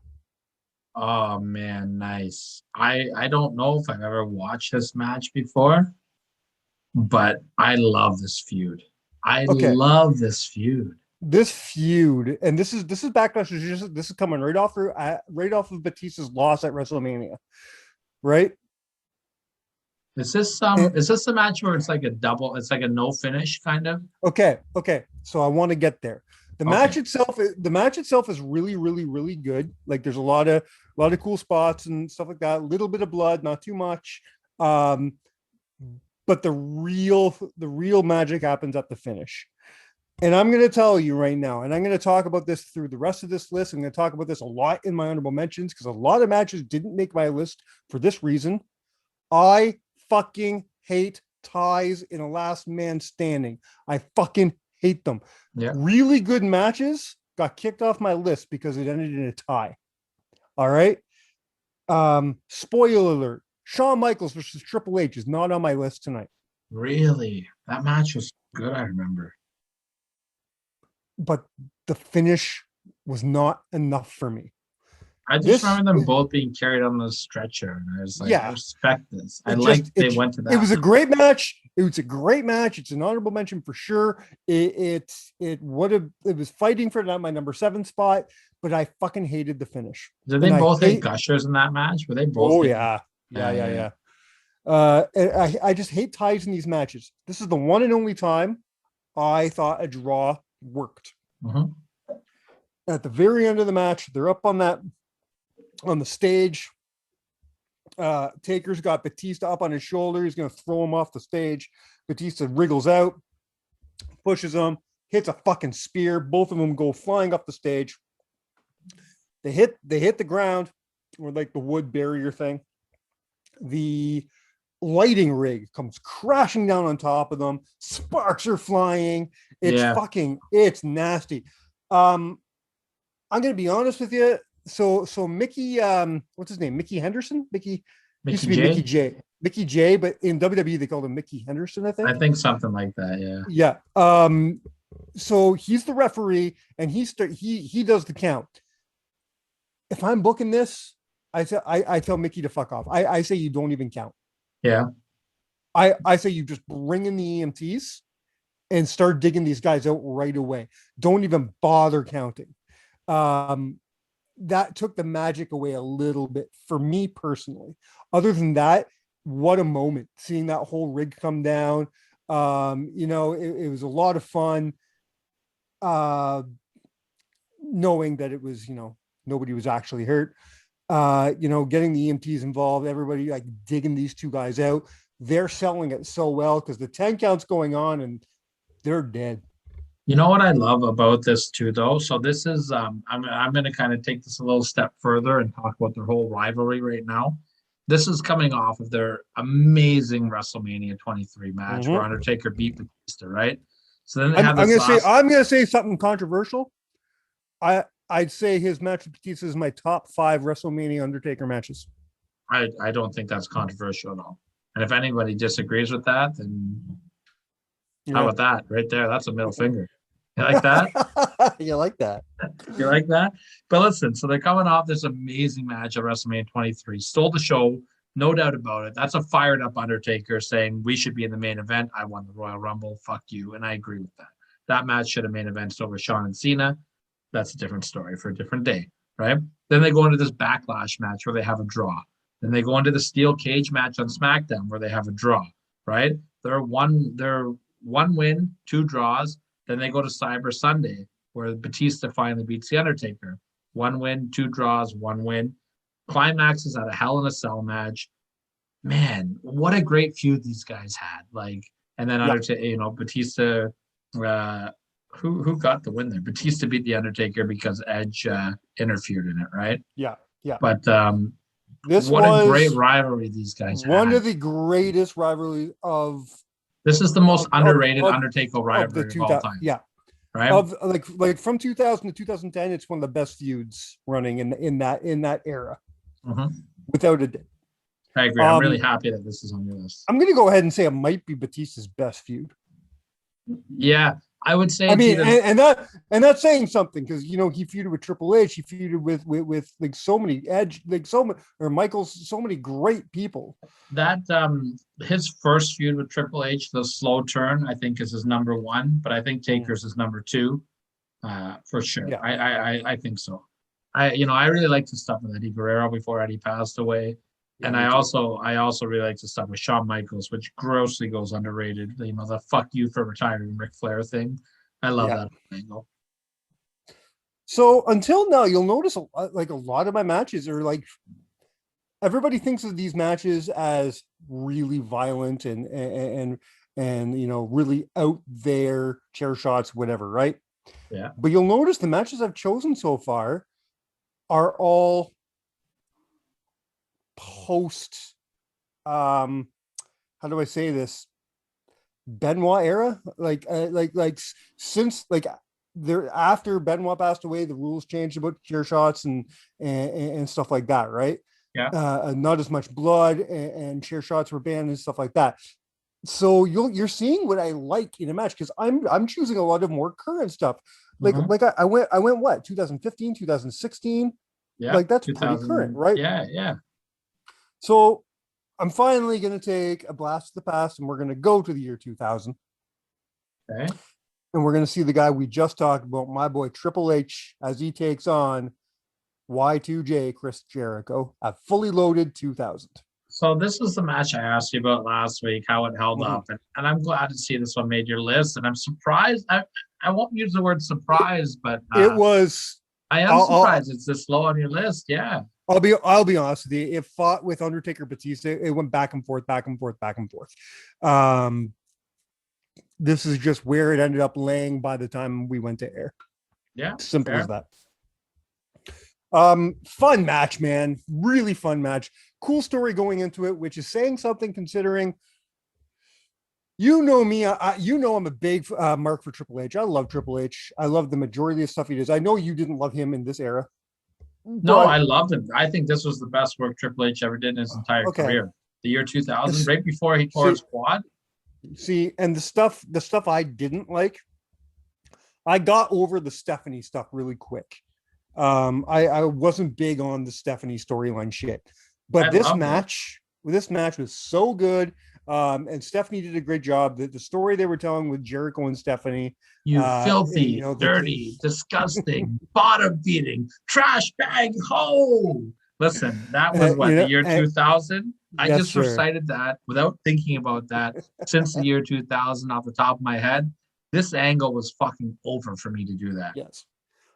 Oh man, nice. I don't know if I've ever watched this match before, but I love this feud. Love this feud. This feud, and this is Backlash. This is coming right off of Batista's loss at WrestleMania, right? Is this the match where it's like a double? It's like a no finish kind of. Okay. So I want to get there. The match itself is really, really, really good. Like there's a lot of cool spots and stuff like that. A little bit of blood, not too much. But the real magic happens at the finish. And I'm going to tell you right now, and I'm going to talk about this through the rest of this list. I'm going to talk about this a lot in my honorable mentions because a lot of matches didn't make my list for this reason. I fucking hate ties in a last man standing. I fucking hate them. Yeah. Really good matches got kicked off my list because it ended in a tie. All right. Spoiler alert. Shawn Michaels versus Triple H is not on my list tonight. Really? That match was good, I remember. But the finish was not enough for me. I just remember them both being carried on the stretcher, and I was like, I respect this. They went to that. It was a great match. It was a great match. It's an honorable mention for sure. It was fighting for my number 7 spot, but I fucking hated the finish. Did they both hit gushers in that match? Were they both? Oh yeah. And I just hate ties in these matches. This is the one and only time I thought a draw worked. Mm-hmm. At the very end of the match, they're up on the stage. Taker's got Batista up on his shoulder. He's going to throw him off the stage. Batista wriggles out, pushes him, hits a fucking spear. Both of them go flying up the stage. They hit the ground, or like the wood barrier thing. The lighting rig comes crashing down on top of them. Sparks are flying. It's nasty. I'm going to be honest with you. So Mickey, what's his name? Mickey Henderson? Mickey used to be Mickey J. Mickey J, but in WWE they called him Mickey Henderson, I think. I think something like that, yeah. So he's the referee, and he does the count. If I'm booking this, I tell Mickey to fuck off. I say you don't even count. Yeah. I say you just bring in the EMTs and start digging these guys out right away. Don't even bother counting. That took the magic away a little bit for me personally. Other than that, what a moment seeing that whole rig come down. It was a lot of fun. Knowing that it was, nobody was actually hurt. Getting the EMTs involved, everybody like digging these two guys out. They're selling it so well because the 10 count's going on and they're dead. You know what I love about this too, though? So this is, I'm going to kind of take this a little step further and talk about their whole rivalry right now. This is coming off of their amazing WrestleMania 23 match where Undertaker beat Batista, right? So then they have this I'm going to say something controversial. I'd say his match with Batista is my top 5 WrestleMania Undertaker matches. I don't think that's controversial at all. And if anybody disagrees with that, then how about that right there? That's a middle finger. You like that? You like that? You like that? But listen, so they're coming off this amazing match at WrestleMania 23. Stole the show, no doubt about it. That's a fired up Undertaker saying we should be in the main event. I won the Royal Rumble. Fuck you. And I agree with that. That match should have main evented over Shawn and Cena. That's a different story for a different day, right? Then they go into this Backlash match where they have a draw. Then they go into the steel cage match on SmackDown where they have a draw, right? They're one win, 2 draws. Then they go to Cyber Sunday where Batista finally beats The Undertaker. 1 win, 2 draws, 1 win. Climaxes at a Hell in a Cell match. Man, what a great feud these guys had. Like, and then Undertaker, Batista, who got the win there? Batista beat The Undertaker because Edge interfered in it, right? Yeah. But this what was a great rivalry these guys had. One of the greatest rivalries of. This is the most underrated Undertaker rivalry of all time. Yeah. Right. Of like from 2000 to 2010, it's one of the best feuds running in that era, without a doubt. I agree. I'm really happy that this is on your list. I'm going to go ahead and say it might be Batista's best feud. Yeah, I would say. I mean, and that's saying something because he feuded with Triple H, he feuded with like so many Edge, like Michaels, so many great people. That his first feud with Triple H, the slow turn, I think is his number 1, but I think Taker's is number 2, for sure. Yeah. I think so. I really liked the stuff with Eddie Guerrero before Eddie passed away. Yeah, and I also really like the stuff with Shawn Michaels, which grossly goes underrated. The fuck you for retiring Ric Flair thing. I love that angle. So until now, you'll notice like a lot of my matches are like, everybody thinks of these matches as really violent and really out there, chair shots, whatever, right? Yeah. But you'll notice the matches I've chosen so far are all post how do I say this, Benoit era, like since like there after Benoit passed away, the rules changed about chair shots and stuff like that, right? Yeah. Not as much blood and chair shots were banned and stuff like that. So you're seeing what I like in a match because I'm choosing a lot of more current stuff. Like I went what 2015, 2016. Yeah, like that's pretty current, right? Yeah. So I'm finally going to take a blast to the past and we're going to go to the year 2000. Okay. And we're going to see the guy we just talked about, my boy Triple H, as he takes on Y2J Chris Jericho at Fully Loaded 2000. So this is the match I asked you about last week, how it held up. And I'm glad to see this one made your list. And I'm surprised. I won't use the word surprised, but it was. I am surprised it's this low on your list. Yeah. I'll be honest with you. It fought with Undertaker Batista. It went back and forth, back and forth, back and forth. This is just where it ended up laying by the time we went to air. Yeah. Simple as that. Fun match, man. Really fun match. Cool story going into it, which is saying something considering me. I'm a big mark for Triple H. I love Triple H. I love the majority of stuff he does. I know you didn't love him in this era. No, I loved him. I think this was the best work Triple H ever did in his entire career. The year 2000, right before he tore his quad. See, and the stuff I didn't like, I got over the Stephanie stuff really quick. I wasn't big on the Stephanie storyline shit, but this match was so good. And Stephanie did a great job. The story they were telling with Jericho and Stephanie, you filthy, dirty, disgusting, bottom feeding, trash bag hoe. Listen, that was the year 2000. I just recited that without thinking about that since the year 2000 off the top of my head. This angle was fucking over for me to do that. Yes,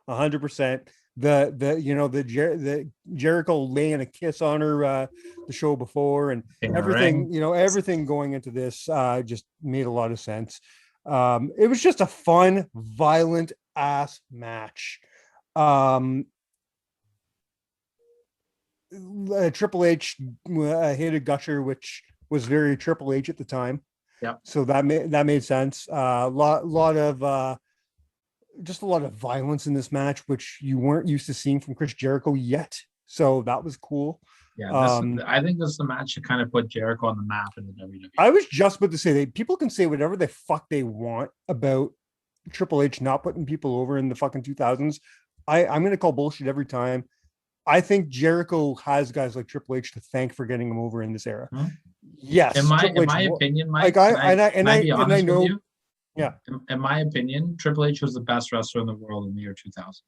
100%. The Jericho laying a kiss on her the show before and everything, everything going into this just made a lot of sense. It was just a fun, violent ass match. Triple H hit a gusher, which was very Triple H at the time. Yeah. So that made sense. Lot of violence in this match, which you weren't used to seeing from Chris Jericho yet. So that was cool. Yeah, I think this is the match that kind of put Jericho on the map in the WWE. I was just about to say that people can say whatever the fuck they want about Triple H not putting people over in the fucking 2000s. I'm going to call bullshit every time. I think Jericho has guys like Triple H to thank for getting him over in this era. Yes. In my opinion, Mike, I know. Yeah. In my opinion, Triple H was the best wrestler in the world in the year 2000.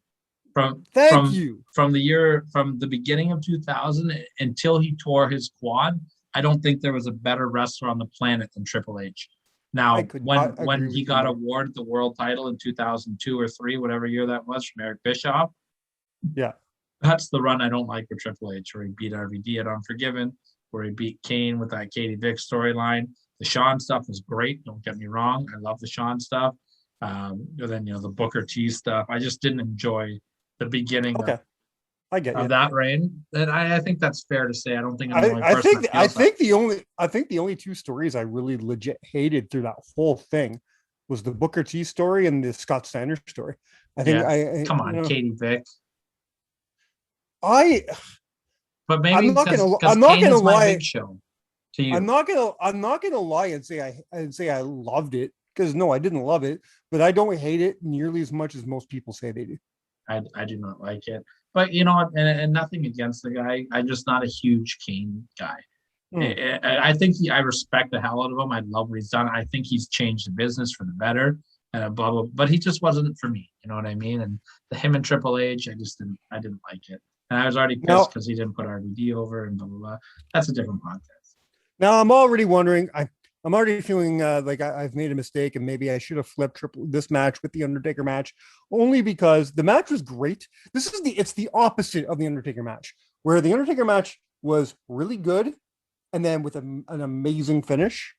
From Thank you. from the beginning of 2000 until he tore his quad, I don't think there was a better wrestler on the planet than Triple H. I Now, could when not agree he with you got more. awarded the world title in 2002 or 3, whatever year that was, from Eric Bischoff, Yeah. that's the run I don't like with Triple H, where he beat RVD at Unforgiven, where he beat Kane with that Katie Vick storyline. The Shawn stuff was great. Don't get me wrong. I love the Shawn stuff. And then, the Booker T stuff. I just didn't enjoy the beginning Okay. I get of you. that reign. And I think that's fair to say. I don't think I'm the only I person think that feels I think the only two stories I really legit hated through that whole thing was the Booker T story and the Scott Steiner story. I think Yeah. I Come you on, know, Katie Vick. I But I'm maybe not gonna because I'm not Kane gonna is my lie. big show to you. I'm not gonna lie and say I loved it, because no, I didn't love it, but I don't hate it nearly as much as most people say they do. I do not like it. But you know what? And nothing against the guy. I'm just not a huge Kane guy. I think I respect the hell out of him. I love what he's done. I think he's changed the business for the better. Blah blah. But he just wasn't for me. You know what I mean? And him and Triple H, I didn't like it. And I was already pissed Now, because he didn't put RVD over and blah blah blah. That's a different podcast. now I'm already wondering. I'm already feeling like I've made a mistake, and maybe I should have flipped this match with the Undertaker match, only because the match was great. It's the opposite of the Undertaker match, where the Undertaker match was really good, and then with an amazing finish.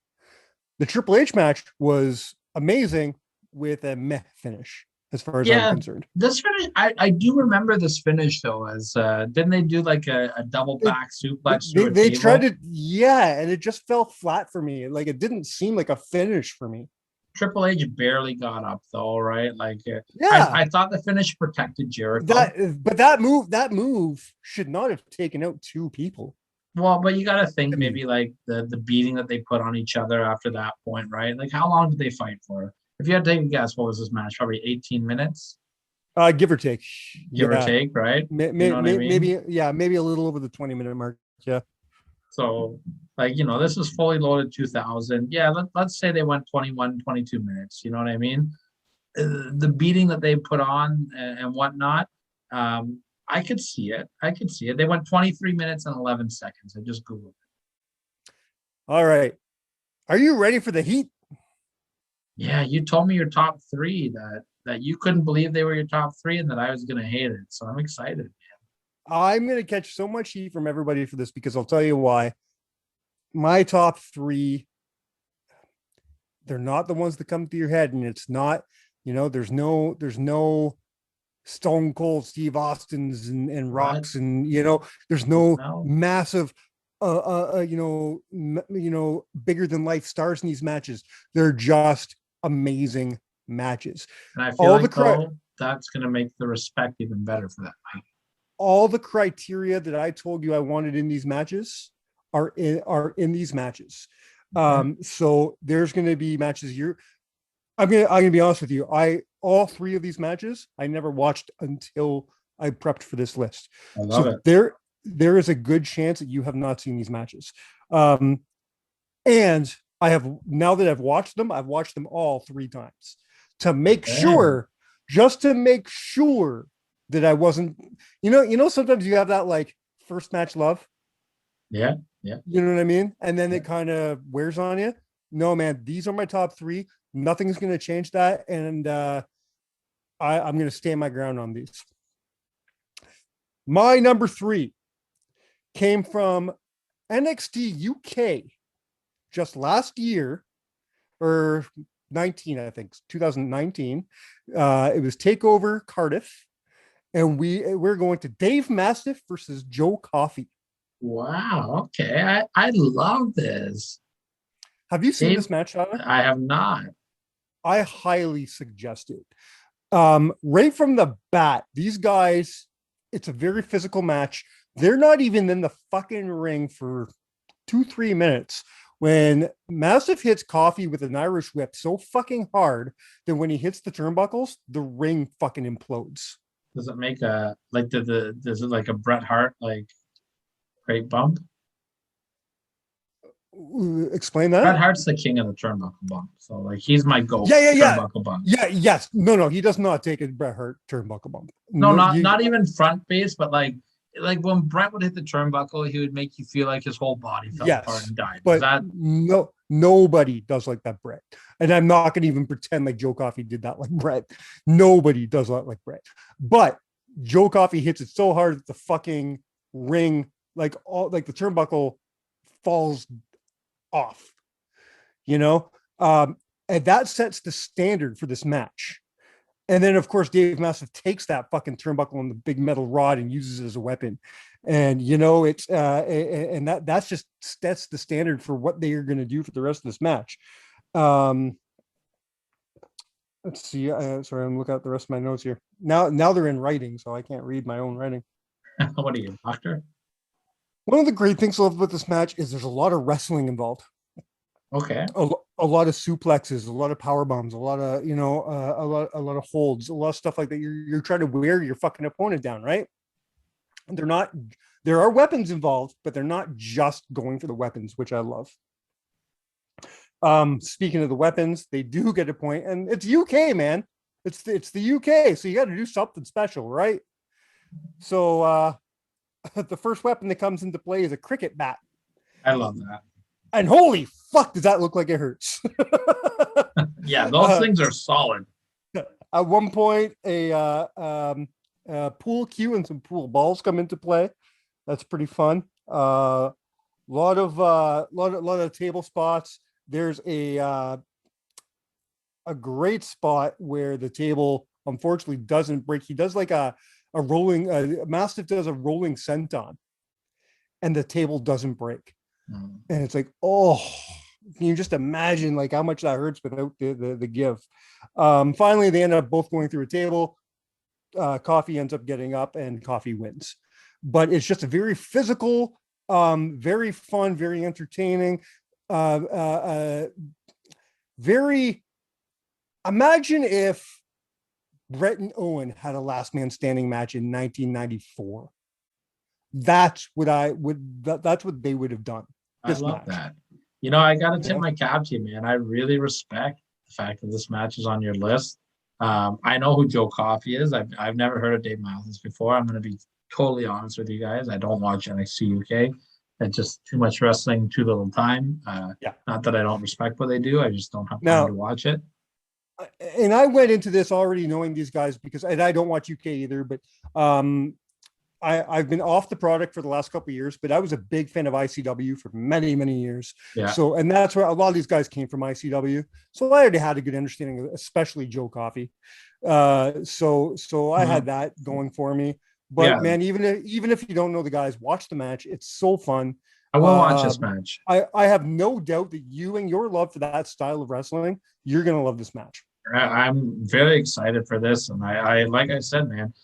The Triple H match was amazing with a meh finish, as far as I'm Yeah, concerned. this finish, I do remember this finish though, as didn't they do like a double It, back suplex they, through a they tried table? to, yeah, and it just fell flat for me. Like, it didn't seem like a finish for me. Triple H barely got up though, right? Like Yeah, I thought the finish protected Jericho. that move should not have taken out two people. Well, but you got to think I mean, maybe like the beating that they put on each other after that point, right? Like how long did they fight for? If you had to take a guess, what was this match? Probably 18 minutes, give or take. give or Yeah, take, right? You know what I mean? maybe, yeah, maybe a little over the 20-minute mark. Yeah. So, like, this is fully loaded 2000. Yeah, let's say they went 21, 22 minutes. You know what I mean? The beating that they put on and whatnot, I could see it. I could see it. They went 23 minutes and 11 seconds. I just Googled it. All right. Are you ready for the heat? Yeah, you told me your top three that you couldn't believe they were your top three and that I was going to hate it. So I'm excited. I'm going to catch so much heat from everybody for this, because I'll tell you why. My top three, they're not the ones that come to your head, and it's not, there's no Stone Cold Steve Austins and Rocks, and there's no massive bigger than life stars in these matches. They're just amazing matches. And I feel that's going to make the respect even better for that fight. All the criteria that I told you I wanted in these matches are in these matches. So there's going to be matches I'm going to be honest with you. All three of these matches I never watched until I prepped for this list. I love it. There is a good chance that you have not seen these matches. And I have, now that I've watched them all three times to make sure, just to make sure that I wasn't, sometimes you have that like first match love. Yeah. You know what I mean? And then it kind of wears on you. No, man, these are my top three. Nothing's going to change that. And I'm going to stand my ground on these. My number three came from NXT UK just last year, or 19, I think, 2019. It was TakeOver Cardiff. And we're going to Dave Massif versus Joe Coffey. Wow. Okay. I love this. Have you seen this match, Shawn? I have not. I highly suggest it. Right from the bat, these guys, it's a very physical match. They're not even in the fucking ring for 2-3 minutes when Massif hits Coffey with an Irish whip so fucking hard that when he hits the turnbuckles, the ring fucking implodes. Does it make a does it like a Bret Hart like great bump? Explain Bret that. Hart's the king of the turnbuckle bump. So like he's my go Yeah. turnbuckle bump. Yeah, yes. No, he does not take a Bret Hart turnbuckle bump. No, No, you, not even front face, but like when Brent would hit the turnbuckle, he would make you feel like his whole body fell apart yes, and died. but That nobody does like that Bret. And I'm not going to even pretend like Joe Coffey did that like Bret. Nobody does that like Bret. But Joe Coffey hits it so hard that the fucking ring, like the turnbuckle falls off, you know? And that sets the standard for this match. And then, of course, Dave Massif takes that fucking turnbuckle and the big metal rod and uses it as a weapon. And, it's, and that's the standard for what they are going to do for the rest of this match. Let's see. Sorry, I'm looking at the rest of my notes here. Now they're in writing, so I can't read my own writing. what are you, doctor? One of the great things I love about this match is there's a lot of wrestling involved. Okay. A lot of suplexes, a lot of power bombs, a lot of a lot of holds, a lot of stuff like that. You're trying to wear your fucking opponent down, right? And there are weapons involved, but they're not just going for the weapons, which I love. Speaking of the weapons, they do get a point, and it's UK, man. It's the UK, so you got to do something special, right? So the first weapon that comes into play is a cricket bat. I love that. And holy fuck, does that look like it hurts? Yeah, those things are solid. At one point, a pool cue and some pool balls come into play. That's pretty fun. Lot of table spots. There's a great spot where the table unfortunately doesn't break. He does like a rolling. Mastiff does a rolling senton, and the table doesn't break. And it's like, oh, can you just imagine like how much that hurts without the give? Finally, they end up both going through a table. Coffey ends up getting up, and Coffey wins. But it's just a very physical, very fun, very entertaining. Very. Imagine if Bret and Owen had a last man standing match in 1994. That's what that's what they would have done. I love that. I got to tip my cap to you, man. I really respect the fact that this match is on your list. I know who Joe Coffey is. I've never heard of Dave Miles before. I'm going to be totally honest with you guys. I don't watch NXT UK. It's just too much wrestling, too little time. Not that I don't respect what they do. I just don't have time to watch it. And I went into this already knowing these guys and I don't watch UK either, but I've been off the product for the last couple of years, but I was a big fan of ICW for many, many years. Yeah. So, and that's where a lot of these guys came from ICW. So I already had a good understanding, especially Joe Coffey. So I had that going for me. But man, even if you don't know the guys, watch the match. It's so fun. I will watch this match. I have no doubt that you and your love for that style of wrestling, you're going to love this match. I'm very excited for this. And I like I said, man,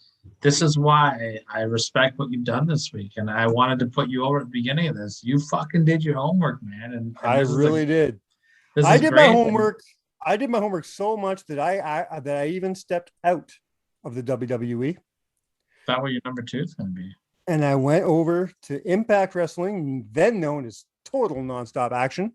this is why I respect what you've done this week. And I wanted to put you over at the beginning of this. You fucking did your homework, man. And I really did. I did my homework. I did my homework so much that I even stepped out of the WWE. Is that what your number 2 is going to be? And I went over to Impact Wrestling, then known as Total Nonstop Action.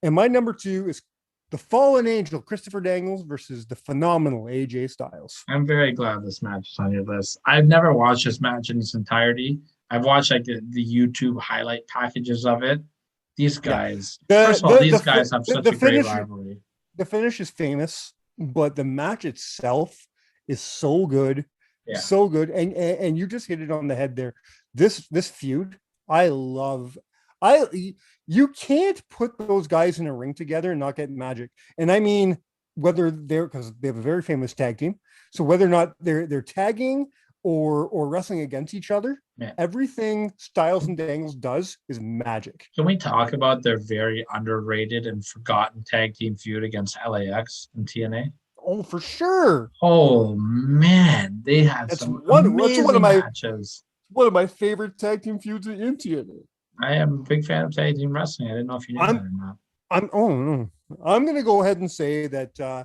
And my number 2 is the Fallen Angel, Christopher Daniels versus the phenomenal AJ Styles. I'm very glad this match is on your list. I've never watched this match in its entirety. I've watched like the YouTube highlight packages of it. These guys, first of all, these guys have such a great rivalry. The finish is famous, but the match itself is so good. Yeah. So good. And you just hit it on the head there. This feud, I love. You can't put those guys in a ring together and not get magic. And I mean, whether because they have a very famous tag team. So whether or not they're tagging or wrestling against each other, everything Styles and Daniels does is magic. Can we talk about their very underrated and forgotten tag team feud against LAX and TNA? Oh, for sure. Oh man, they had some amazing matches. One of my favorite tag team feuds in TNA. I am a big fan of tag team wrestling. I didn't know if you knew that or not. I'm going to go ahead and say that I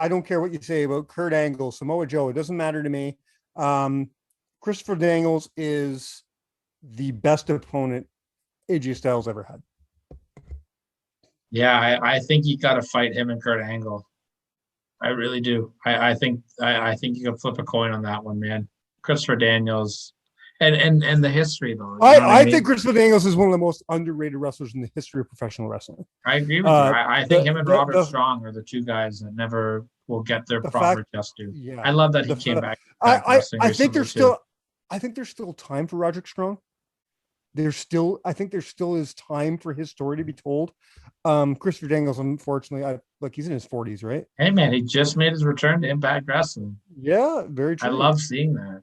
don't care what you say about Kurt Angle, Samoa Joe. It doesn't matter to me. Christopher Daniels is the best opponent AJ Styles ever had. Yeah, I think you got to fight him and Kurt Angle. I really do. I think you can flip a coin on that one, man. Christopher Daniels, and the history though. You know what I I mean? think Christopher Daniels is one of the most underrated wrestlers in the history of professional wrestling. I agree with you. I think him and Robert the Strong are the two guys that never will get their the proper fact, just due. yeah, I love that he the came fa- back wrestling I think recently there's too. still, I think there's still time for Roderick Strong. I think there still is time for his story to be told. Christopher Daniels, unfortunately, he's in his 40s, right? Hey man, he just made his return to Impact Wrestling. Yeah, very I true. love seeing that.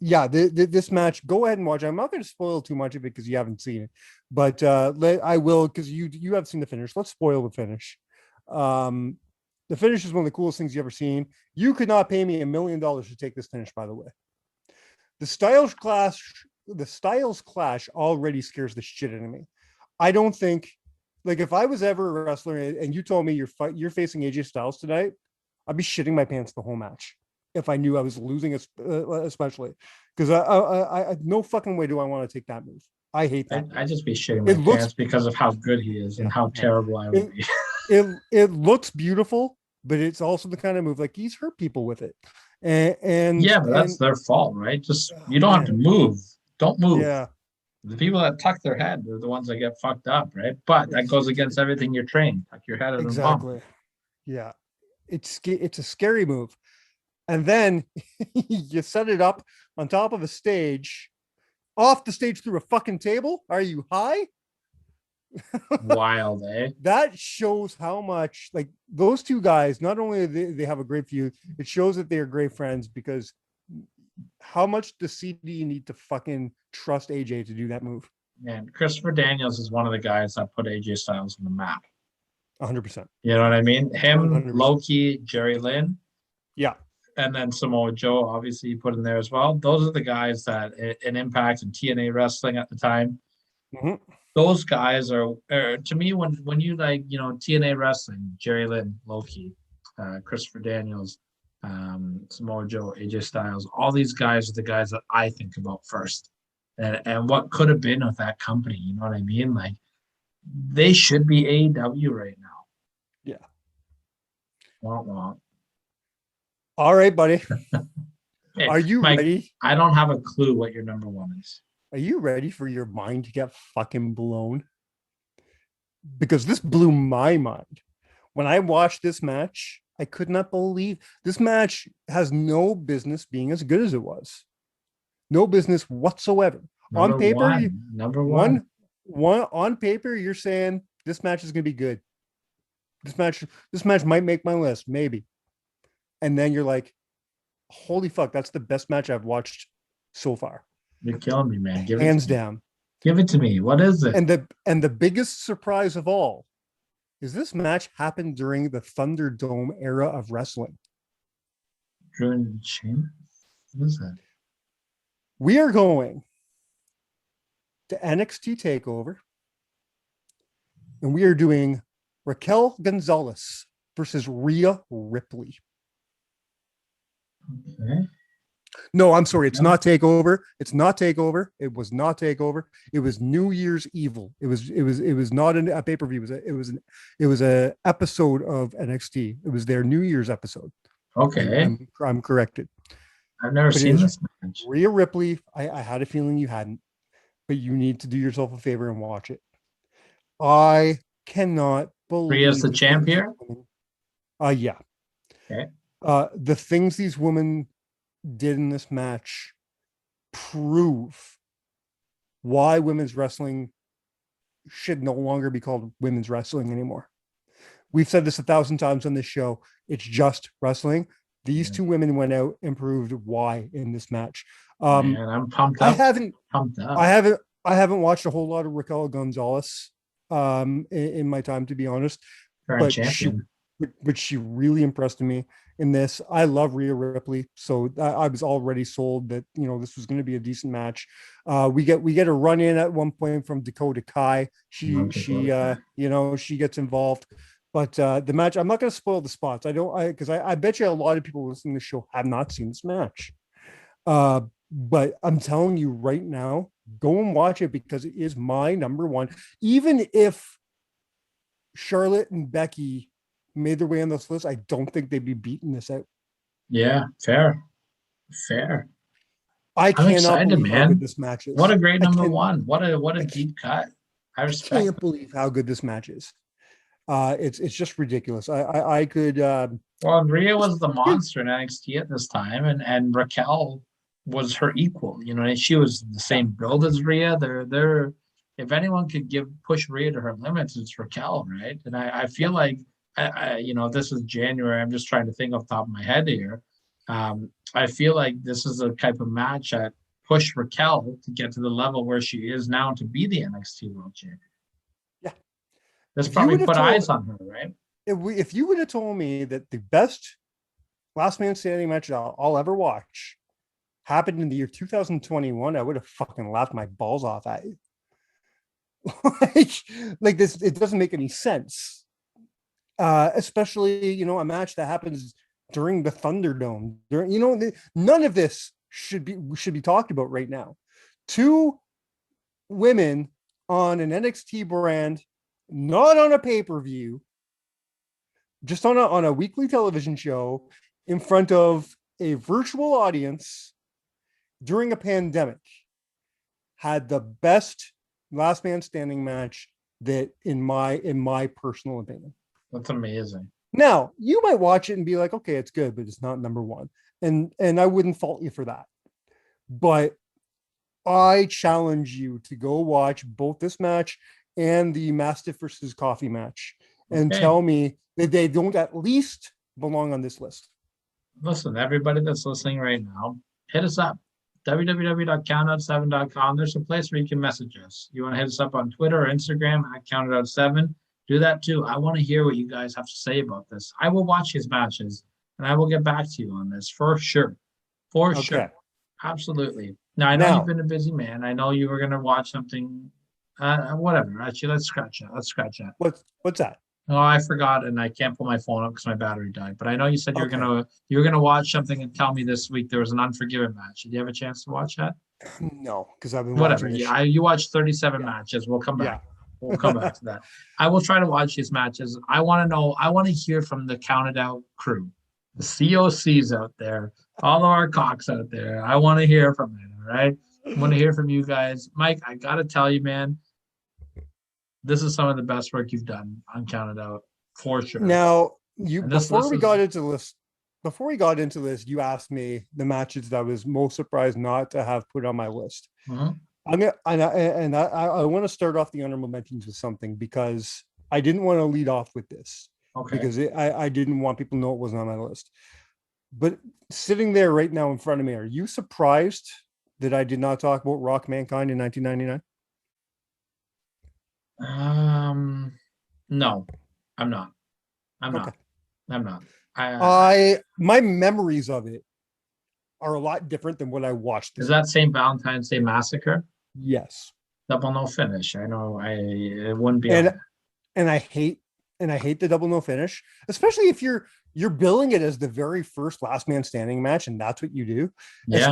Yeah, this match, go ahead and watch. I'm not going to spoil too much of it because you haven't seen it, but I will, because you have seen the finish. Let's spoil the finish. The finish is one of the coolest things you've ever seen. You could not pay me $1 million to take this finish, by the way. The Styles Clash already scares the shit out of me. I don't think, like, if I was ever a wrestler and you told me you're facing AJ Styles tonight, I'd be shitting my pants the whole match if I knew I was losing, especially because I no fucking way do I want to take that move. I hate that. I just be shitting my pants because of how good he is and how terrible I would be. It looks beautiful, but it's also the kind of move, like, he's hurt people with it, and yeah, but that's their fault, right? Just you don't have to move. Don't move. Yeah, the people that tuck their head are the ones that get fucked up, right? But that goes against everything you're trained. Tuck your head exactly. Yeah, it's a scary move, and then you set it up on top of a stage, off the stage through a fucking table. Are you high? Wild, eh? That shows how much, like, those two guys, not only they have a great feud, it shows that they are great friends, because how much do you need to fucking trust AJ to do that move? Man, Christopher Daniels is one of the guys that put AJ Styles on the map. 100%. You know what I mean? Him, 100%. Loki, Jerry Lynn. Yeah. And then Samoa Joe, obviously, you put in there as well. Those are the guys that in Impact and TNA wrestling at the time. Mm-hmm. Those guys are to me, when you, like, you know, TNA wrestling, Jerry Lynn, Loki, Christopher Daniels, Samoa Joe, AJ Styles, all these guys are the guys that I think about first. And what could have been with that company, you know what I mean? Like, they should be AEW right now. Yeah. Wah, wah. All right, buddy. Hey, are you Mike, ready? I don't have a clue what your number one is. Are you ready for your mind to get fucking blown? Because this blew my mind. When I watched this match, I could not believe this match has no business being as good as it was. No business whatsoever. On paper, on paper, you're saying this match is going to be good. This match might make my list, maybe. And then you're like, holy fuck, that's the best match I've watched so far. You're killing me, man. Hands down. Give it to me. What is it? And the biggest surprise of all is this match happened during the Thunderdome era of wrestling. During the chamber? What is that? We are going to NXT TakeOver, and we are doing Raquel Gonzalez versus Ria Ripley. Okay. No, I'm sorry. It's not TakeOver. It's not TakeOver. It was not TakeOver. It was New Year's Evil. It was not a pay-per-view. It was a episode of NXT. It was their New Year's episode. Okay. I'm corrected. I've never seen this match. Rhea Ripley. I had a feeling you hadn't, but you need to do yourself a favor and watch it. I cannot believe Rhea's the champ here? Yeah. Okay. The things these women did in this match prove why women's wrestling should no longer be called women's wrestling anymore. We've said this 1,000 times on this show. It's just wrestling. These two women went out and proved why in this match. Man, I'm pumped up. I haven't watched a whole lot of Raquel Gonzalez in my time, to be honest. Current champion. But she really impressed me in this. I love Rhea Ripley, so I was already sold that, you know, this was going to be a decent match. We get a run in at one point from Dakota Kai. She gets involved, but the match, I'm not going to spoil the spots. I bet you a lot of people listening to the show have not seen this match. But I'm telling you right now, go and watch it because it is my number one. Even if Charlotte and Becky made their way on this list, I don't think they'd be beating this out. Yeah, fair. Fair. I I'm cannot excited, believe how good man. this match is. What a great I number can one. What a I, deep cut. I I respect can't it. believe how good this match is. It's just ridiculous. I could Well, Rhea was the monster in NXT at this time, and Raquel was her equal. You know, and she was the same build as Rhea. They're if anyone could push Rhea to her limits, it's Raquel, right? And I feel like this is January. I'm just trying to think off the top of my head here. I feel like this is a type of match that push Raquel to get to the level where she is now to be the NXT World Champion. yeah. This If you probably would have put told eyes on her, right? if you would have told me that the best last man standing match I'll ever watch happened in the year 2021, I would have fucking laughed my balls off at you. like this, it doesn't make any sense. Especially, a match that happens during the Thunderdome. None of this should be talked about right now. Two women on an NXT brand, not on a pay-per-view, just on a weekly television show in front of a virtual audience during a pandemic, had the best last man standing match that in my personal opinion. That's amazing. Now, you might watch it and be like, okay, it's good, but it's not number one. And I wouldn't fault you for that. But I challenge you to go watch both this match and the Massif versus Coffey match and tell me that they don't at least belong on this list. Listen, everybody that's listening right now, hit us up. www.countout7.com. There's a place where you can message us. You want to hit us up on Twitter or Instagram at countout7. Do that too. I want to hear what you guys have to say about this. I will watch his matches and I will get back to you on this for sure. For sure. Absolutely. Now, I know you've been a busy man. I know you were going to watch something. Whatever. Actually, let's scratch that. What's that? Oh, I forgot, and I can't pull my phone up because my battery died. But I know you said you were gonna watch something and tell me this week there was an Unforgiven match. Did you have a chance to watch that? No, because I've been whatever. Watching Yeah, you watched 37 matches. We'll come back. Yeah. We'll come back to that. I will try to watch these matches. I want to know. I want to hear from the Counted Out crew, the COCs out there, all of our cocks out there. I want to hear from them. All right. I want to hear from you guys. Mike, I gotta tell you, man. This is some of the best work you've done on Counted Out, for sure. Now, before we got into this, you asked me the matches that I was most surprised not to have put on my list. Mm-hmm. I want to start off the honorable mentions with something because I didn't want to lead off with this. Okay. Because I didn't want people to know it wasn't on my list. But sitting there right now in front of me, are you surprised that I did not talk about Rock Mankind in 1999? No, I'm not. I'm okay. not. My memories of it are a lot different than what I watched. Is that St. Valentine's Day Massacre? Yes. Double no finish. I know. It wouldn't be. And I hate the double no finish, especially if you're billing it as the very first last man standing match, and that's what you do. Yeah.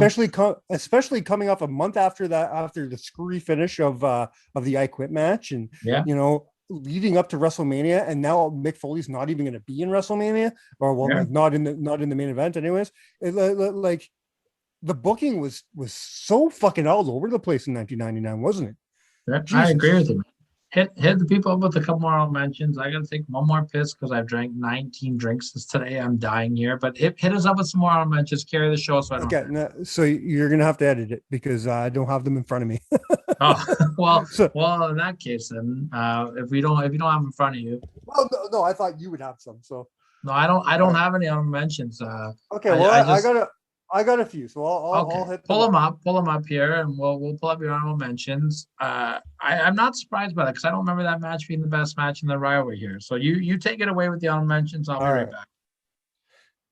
Especially coming off a month after that, after the screwy finish of the I Quit match, and leading up to WrestleMania, and now Mick Foley's not even going to be in WrestleMania, or not in the main event, anyways. Like the booking was so fucking all over the place in 1999, wasn't it? Yeah, I agree with you. Hit the people up with a couple more mentions. I gotta take one more piss because I've drank 19 drinks today. I'm dying here, but hit us up with some more mentions. Carry the show so I don't. So you're gonna have to edit it because I don't have them in front of me. Well, in that case, then if you don't have them in front of you. Well, no, I thought you would have some. So no, I don't have any other mentions. Okay, well, I got a few, so I'll hit pull them up here, and we'll pull up your honorable mentions. I'm not surprised by that because I don't remember that match being the best match in the rivalry here. So you take it away with the honorable mentions. I'll be right back.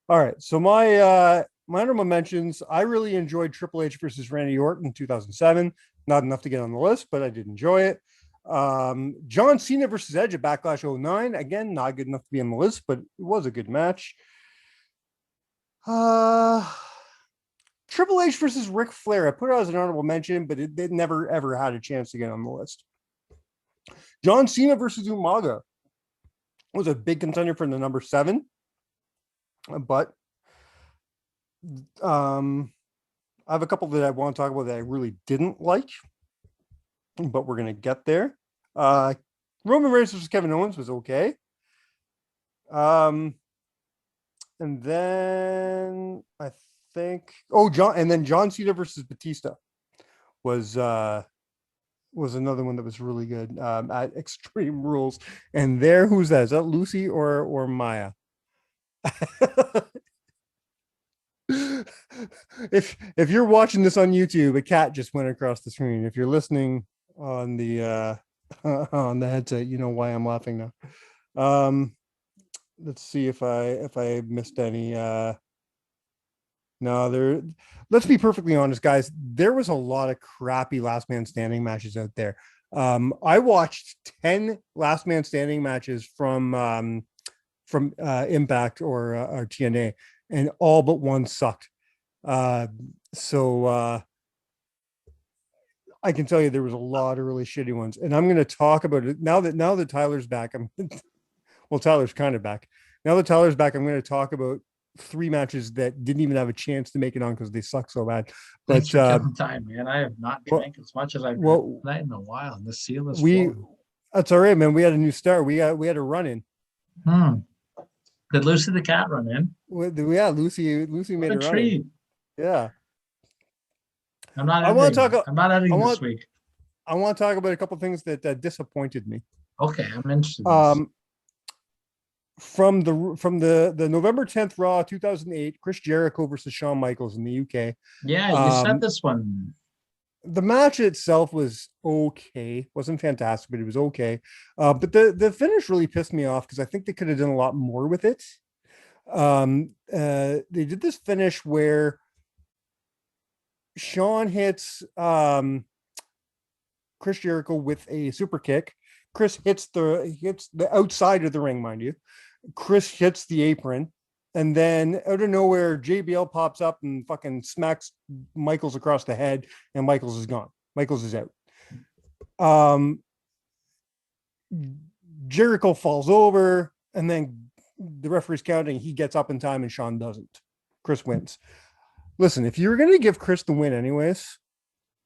All right. So my honorable mentions. I really enjoyed Triple H versus Randy Orton in 2007. Not enough to get on the list, but I did enjoy it. John Cena versus Edge at Backlash 09. Again, not good enough to be on the list, but it was a good match. Triple H versus Ric Flair. I put it as an honorable mention, but it never ever had a chance to get on the list. John Cena versus Umaga was a big contender for the number 7, but I have a couple that I want to talk about that I really didn't like, but we're gonna get there. Roman Reigns versus Kevin Owens was okay. And then I think John Cena versus Batista was another one that was really good at Extreme Rules. And who's that? Is that Lucy or Maya? If you're watching this on YouTube, a cat just went across the screen. If you're listening on the on the headset, you know why I'm laughing now. Let's see if I missed any. No, let's be perfectly honest, guys. There was a lot of crappy last man standing matches out there. I watched 10 last man standing matches from Impact or TNA, and all but one sucked. So I can tell you there was a lot of really shitty ones, and I'm going to talk about it now that Tyler's back. Well, Tyler's kind of back. Now that Tyler's back, I'm going to talk about 3 matches that didn't even have a chance to make it on because they suck so bad. But thanks for killing time, man. I have not drank as much as I've drank tonight in a while. And the seal is that's all right, man. We had a new star. We had a run in. Did Lucy the cat run in? Yeah, Lucy made a run in. Yeah. I'm not editing this week. I want to talk about a couple of things that disappointed me. Okay, I'm interested. From the November 10th Raw 2008, Chris Jericho versus Shawn Michaels in the UK. Yeah, you said this one. The match itself was okay. Wasn't fantastic, but it was okay. But the finish really pissed me off because I think they could have done a lot more with it. They did this finish where Shawn hits Chris Jericho with a super kick. Chris hits the outside of the ring, mind you. Chris hits the apron, and then out of nowhere, JBL pops up and fucking smacks Michaels across the head, and Michaels is gone. Michaels is out. Jericho falls over, and then the referee's counting. He gets up in time, and Shawn doesn't. Chris wins. Listen, if you were going to give Chris the win anyways,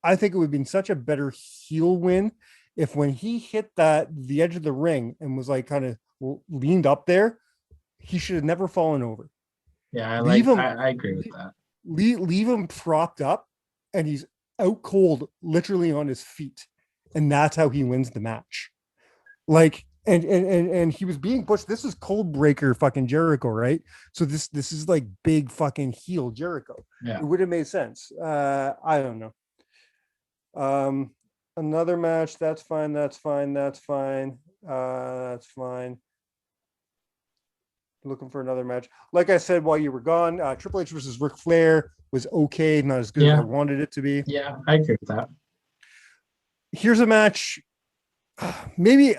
I think it would have been such a better heel win if when he hit the edge of the ring and was like kind of leaned up there, he should have never fallen over. Yeah, I agree with that. Leave him propped up, and he's out cold, literally on his feet, and that's how he wins the match. Like, and he was being pushed. This is cold breaker fucking Jericho, right? So this is like big fucking heel Jericho. Yeah, it would have made sense. I don't know. Another match, that's fine. Looking for another match. Like I said while you were gone, Triple H versus Ric Flair was okay, not as good as I wanted it to be. Yeah, I agree with that. Here's a match. Maybe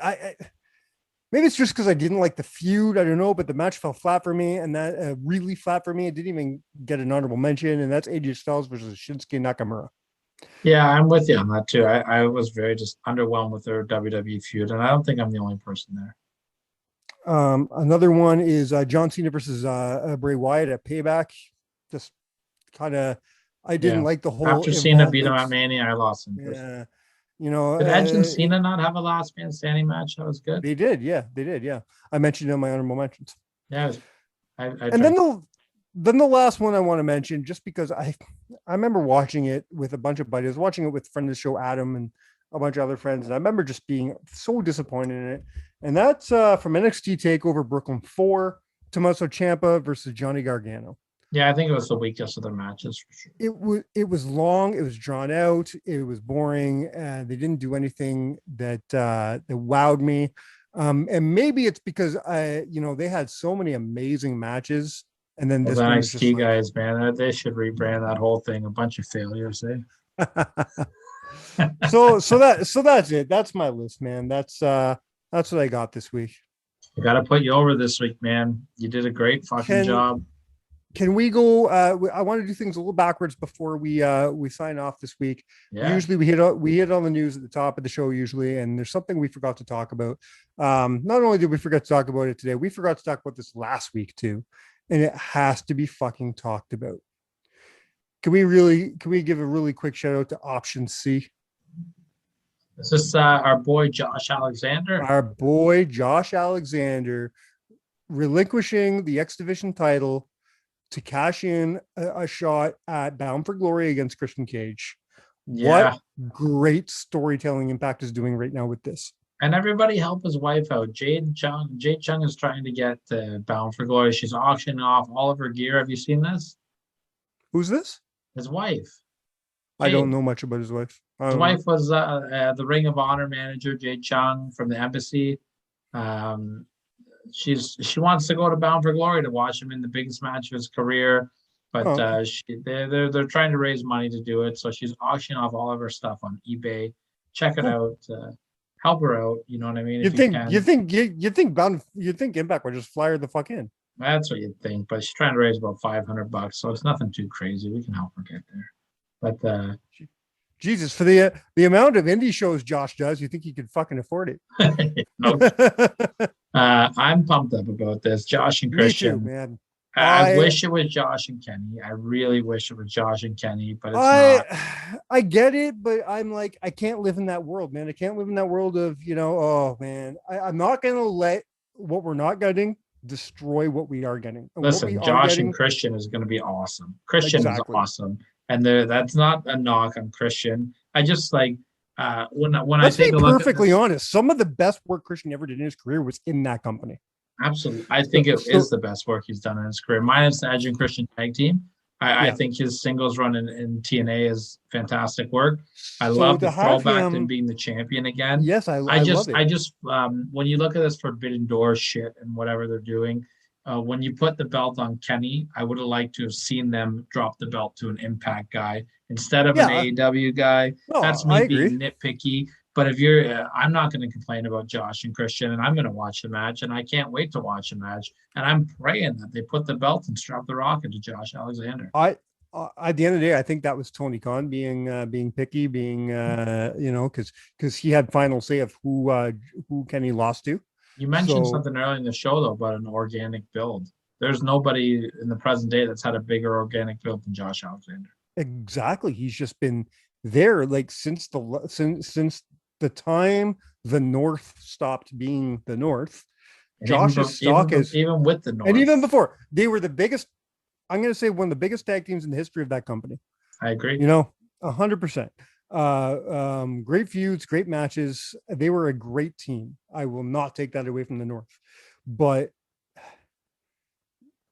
it's just because I didn't like the feud. I don't know, but the match fell flat for me, and that really flat for me. It didn't even get an honorable mention, and that's AJ Styles versus Shinsuke Nakamura. Yeah, I'm with you on that too. I was very just underwhelmed with their WWE feud, and I don't think I'm the only person there. Another one is John Cena versus Bray Wyatt at Payback. Just kind of, I didn't like the whole. After Cena beat him at Mania, I lost him. Yeah, you know. Did Edge and Cena not have a last man standing match? That was good. They did, yeah. I mentioned it in my honorable mentions. Yeah, and then the last one I want to mention, just because I remember watching it with a bunch of buddies, watching it with friend of the show Adam and a bunch of other friends, and I remember just being so disappointed in it. And that's from NXT TakeOver Brooklyn 4, Tommaso Ciampa versus Johnny Gargano. Yeah, I think it was the weakest of their matches for sure. It was long, it was drawn out, it was boring, and they didn't do anything that wowed me. And maybe it's because they had so many amazing matches. And then this NXT guys, man, they should rebrand that whole thing. A bunch of failures, eh? so that's it. That's my list, man. That's what I got this week. I got to put you over this week, man. You did a great fucking job. Can we go? I want to do things a little backwards before we sign off this week. Yeah. Usually we hit on the news at the top of the show usually, and there's something we forgot to talk about. Not only did we forget to talk about it today, we forgot to talk about this last week too, and it has to be fucking talked about. Can we give a really quick shout out to Option C? Is this our boy Josh Alexander? Our boy Josh Alexander relinquishing the X Division title to cash in a shot at Bound for Glory against Christian Cage. Yeah. What great storytelling Impact is doing right now with this. And everybody help his wife out. Jade Chung is trying to get Bound for Glory. She's auctioning off all of her gear. Have you seen this? Who's this? His wife. I don't know much about his wife. His wife was the Ring of Honor manager, Jade Chung from the Embassy. She wants to go to Bound for Glory to watch him in the biggest match of his career, but they're trying to raise money to do it. So she's auctioning off all of her stuff on eBay. Check it out. Help her out. You know what I mean? You think Impact would just fly her the fuck in? That's what you'd think, but she's trying to raise about $500, so it's nothing too crazy. We can help her get there. But Jesus, for the amount of indie shows Josh does, you think he could fucking afford it? I'm pumped up about this. Josh and Christian. Me too, man. I wish it was Josh and Kenny. I really wish it was Josh and Kenny, but it's not. I get it, but I'm like, I can't live in that world, man. I can't live in that world of, oh man, I'm not going to let what we're not getting destroy what we are getting. And listen, Josh and Christian is going to be awesome. Christian is awesome. And that's not a knock on Christian. I just like, when Let's be perfectly honest, some of the best work Christian ever did in his career was in that company. Absolutely. I think it is the best work he's done in his career, minus the Edge and Christian tag team. I think his singles run in TNA is fantastic work. I love the throwback to being the champion again. Yes, I love it. When you look at this Forbidden Door shit and whatever they're doing, when you put the belt on Kenny, I would have liked to have seen them drop the belt to an Impact guy instead of an AEW guy. No, that's me being nitpicky. But if I'm not going to complain about Josh and Christian, and I'm going to watch the match, and I can't wait to watch the match. And I'm praying that they put the belt and strap the rocket to Josh Alexander. At the end of the day, I think that was Tony Khan being picky, because he had final say of who Kenny lost to. You mentioned something earlier in the show though about an organic build. There's nobody in the present day that's had a bigger organic build than Josh Alexander. Exactly. He's just been there like since the time the North stopped being the North. Josh's stock is even with the North, and even before they were the biggest. I'm going to say one of the biggest tag teams in the history of that company. I agree. 100%. Great feuds, great matches. They were a great team. I will not take that away from the North. But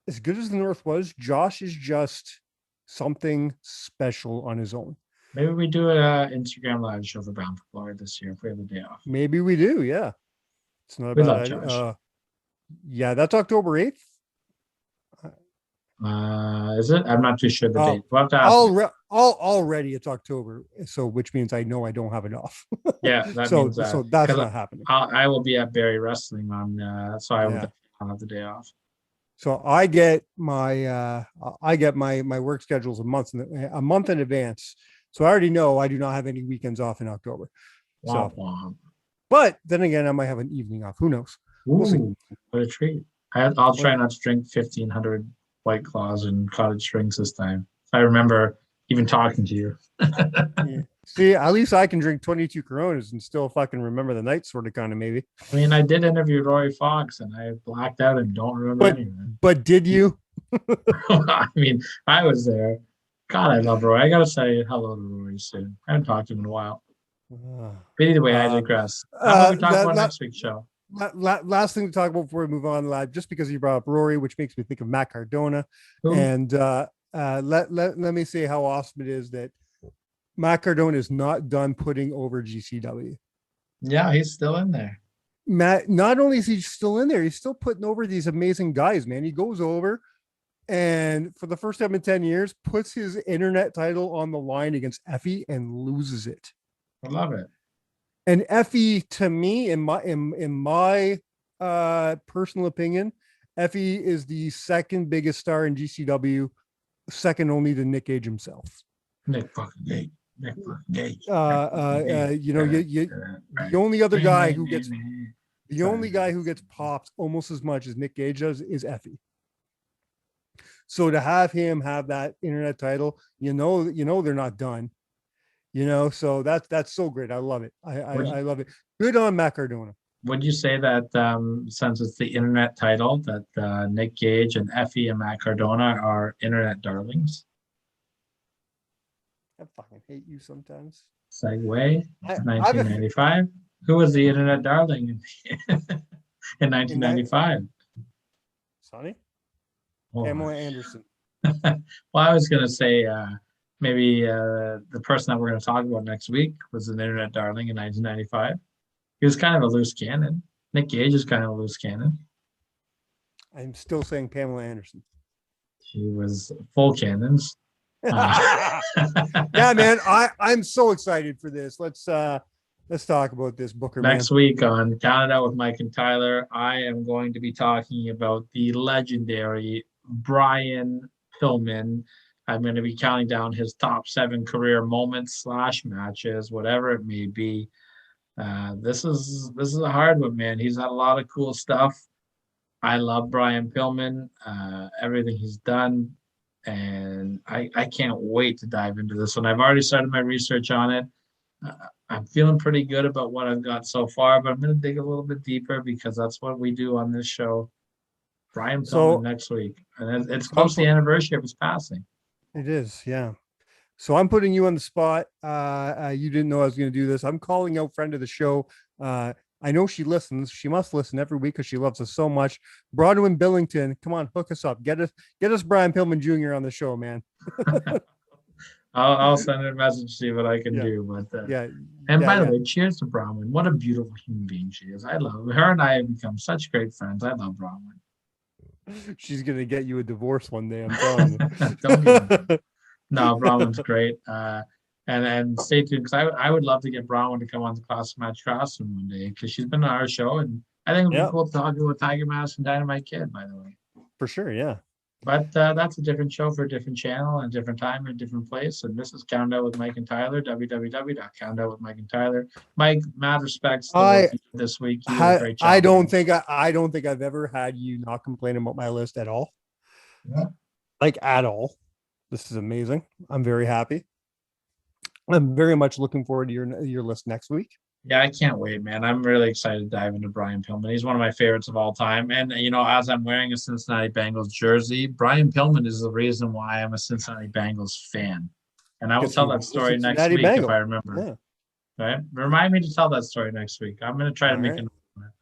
as good as the North was, Josh is just something special on his own. Maybe we do an Instagram live show for Bound for Glory this year if we have a day off. Maybe we do, yeah. It's not a bad idea. Yeah, that's October 8th. Is it? I'm not too sure the date. We'll have to ask already it's October, so which means I know I don't have it off. Yeah, that means that. So that's not happening. I will be at Barry Wrestling on, so I will have the day off. So I get my work schedules a month in advance. So I already know I do not have any weekends off in October. But then again, I might have an evening off. Who knows? We'll see. What a treat! I'll try not to drink 1,500 White Claws and cottage strings this time. I remember even talking to you. Yeah. See, at least I can drink 22 Coronas and still fucking remember the night, sort of, kind of, maybe. I mean, I did interview Rory Fox, and I blacked out and don't remember anything. But did you? I mean, I was there. God, I love Rory. I gotta say hello to Rory soon. I haven't talked to him in a while. But either way, I digress. How about we talk about next week's show? Last thing to talk about before we move on live, just because you brought up Rory, which makes me think of Matt Cardona. Ooh. And let me say how awesome it is that Matt Cardona is not done putting over GCW. Yeah, he's still in there. Matt, not only is he still in there, he's still putting over these amazing guys, man. He goes over and for the first time in 10 years, puts his internet title on the line against Effie and loses it. I love it. And Effie, to me, in my personal opinion, Effie is the second biggest star in GCW, second only to Nick Gage himself. Nick fucking Gage. Nick fucking Gage. The only other guy who gets popped almost as much as Nick Gage does is Effie. So to have him have that internet title, they're not done. So that's so great. I love it. I love it. Good on Matt Cardona. Would you say that since it's the internet title, that Nick Gage and Effie and Matt Cardona are internet darlings? I fucking hate you sometimes. Segue. 1995. Who was the internet darling in 1995? Sonny? Oh. Pamela Anderson. Well, I was going to say maybe the person that we're going to talk about next week was an internet darling in 1995. He was kind of a loose cannon. Nick Gage is kind of a loose cannon. I'm still saying Pamela Anderson. He was full cannons. Yeah, man. I'm so excited for this. Let's talk about this, Booker. Next week on Count It Out with Mike and Tyler, I am going to be talking about the legendary Brian Pillman. I'm going to be counting down his top 7 career moments / matches, whatever it may be. This is a hard one, man. He's had a lot of cool stuff. I love Brian Pillman, everything he's done, and I can't wait to dive into this one. I've already started my research on it. I'm feeling pretty good about what I've got so far, but I'm going to dig a little bit deeper because that's what we do on this show. Brian Pillman next week, and it's close to the anniversary of his passing. It is, yeah. So I'm putting you on the spot. You didn't know I was going to do this. I'm calling out friend of the show. I know she listens. She must listen every week because she loves us so much. Broadwin Billington, come on, hook us up. Get us Brian Pillman Jr. on the show, man. I'll send her a message to see what I can do. But by the way, cheers to Bronwyn. What a beautiful human being she is. I love her, and I have become such great friends. I love Bronwyn. She's gonna get you a divorce one day. I'm telling you. Don't No, Bronwyn's great. And stay tuned because I would love to get Bronwyn to come on the Classic Match Crossing one day because she's been on our show, and I think it would be cool to talk with Tiger Mask and Dynamite Kid, by the way. For sure, yeah. But that's a different show for a different channel and a different time and a different place. And this is Countdown with Mike and Tyler, www.countdownwithmikeandtyler. Mike, mad respects this week. You did a great job. I don't think I've ever had you not complain about my list at all. Yeah. Like at all. This is amazing. I'm very happy. I'm very much looking forward to your list next week. Yeah, I can't wait, man. I'm really excited to dive into Brian Pillman. He's one of my favorites of all time. And, as I'm wearing a Cincinnati Bengals jersey, Brian Pillman is the reason why I'm a Cincinnati Bengals fan. And I will tell that story next week if I remember. Yeah. Right? Remind me to tell that story next week. I'm going to try to make a note.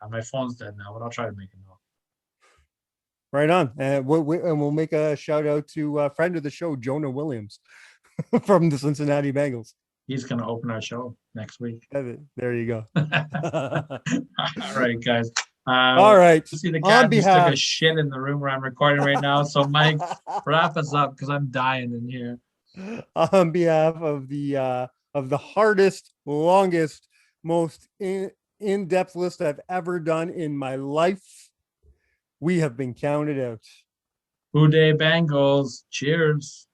My phone's dead now, but I'll try to make a note. Right on. And we'll make a shout out to a friend of the show, Jonah Williams from the Cincinnati Bengals. He's going to open our show next week. There you go. All right, guys. All right. See, the cat just took a shit in the room where I'm recording right now. So, Mike, wrap us up because I'm dying in here. On behalf of the hardest, longest, most in-depth list I've ever done in my life, we have been counted out. Hoo day Bengals. Cheers.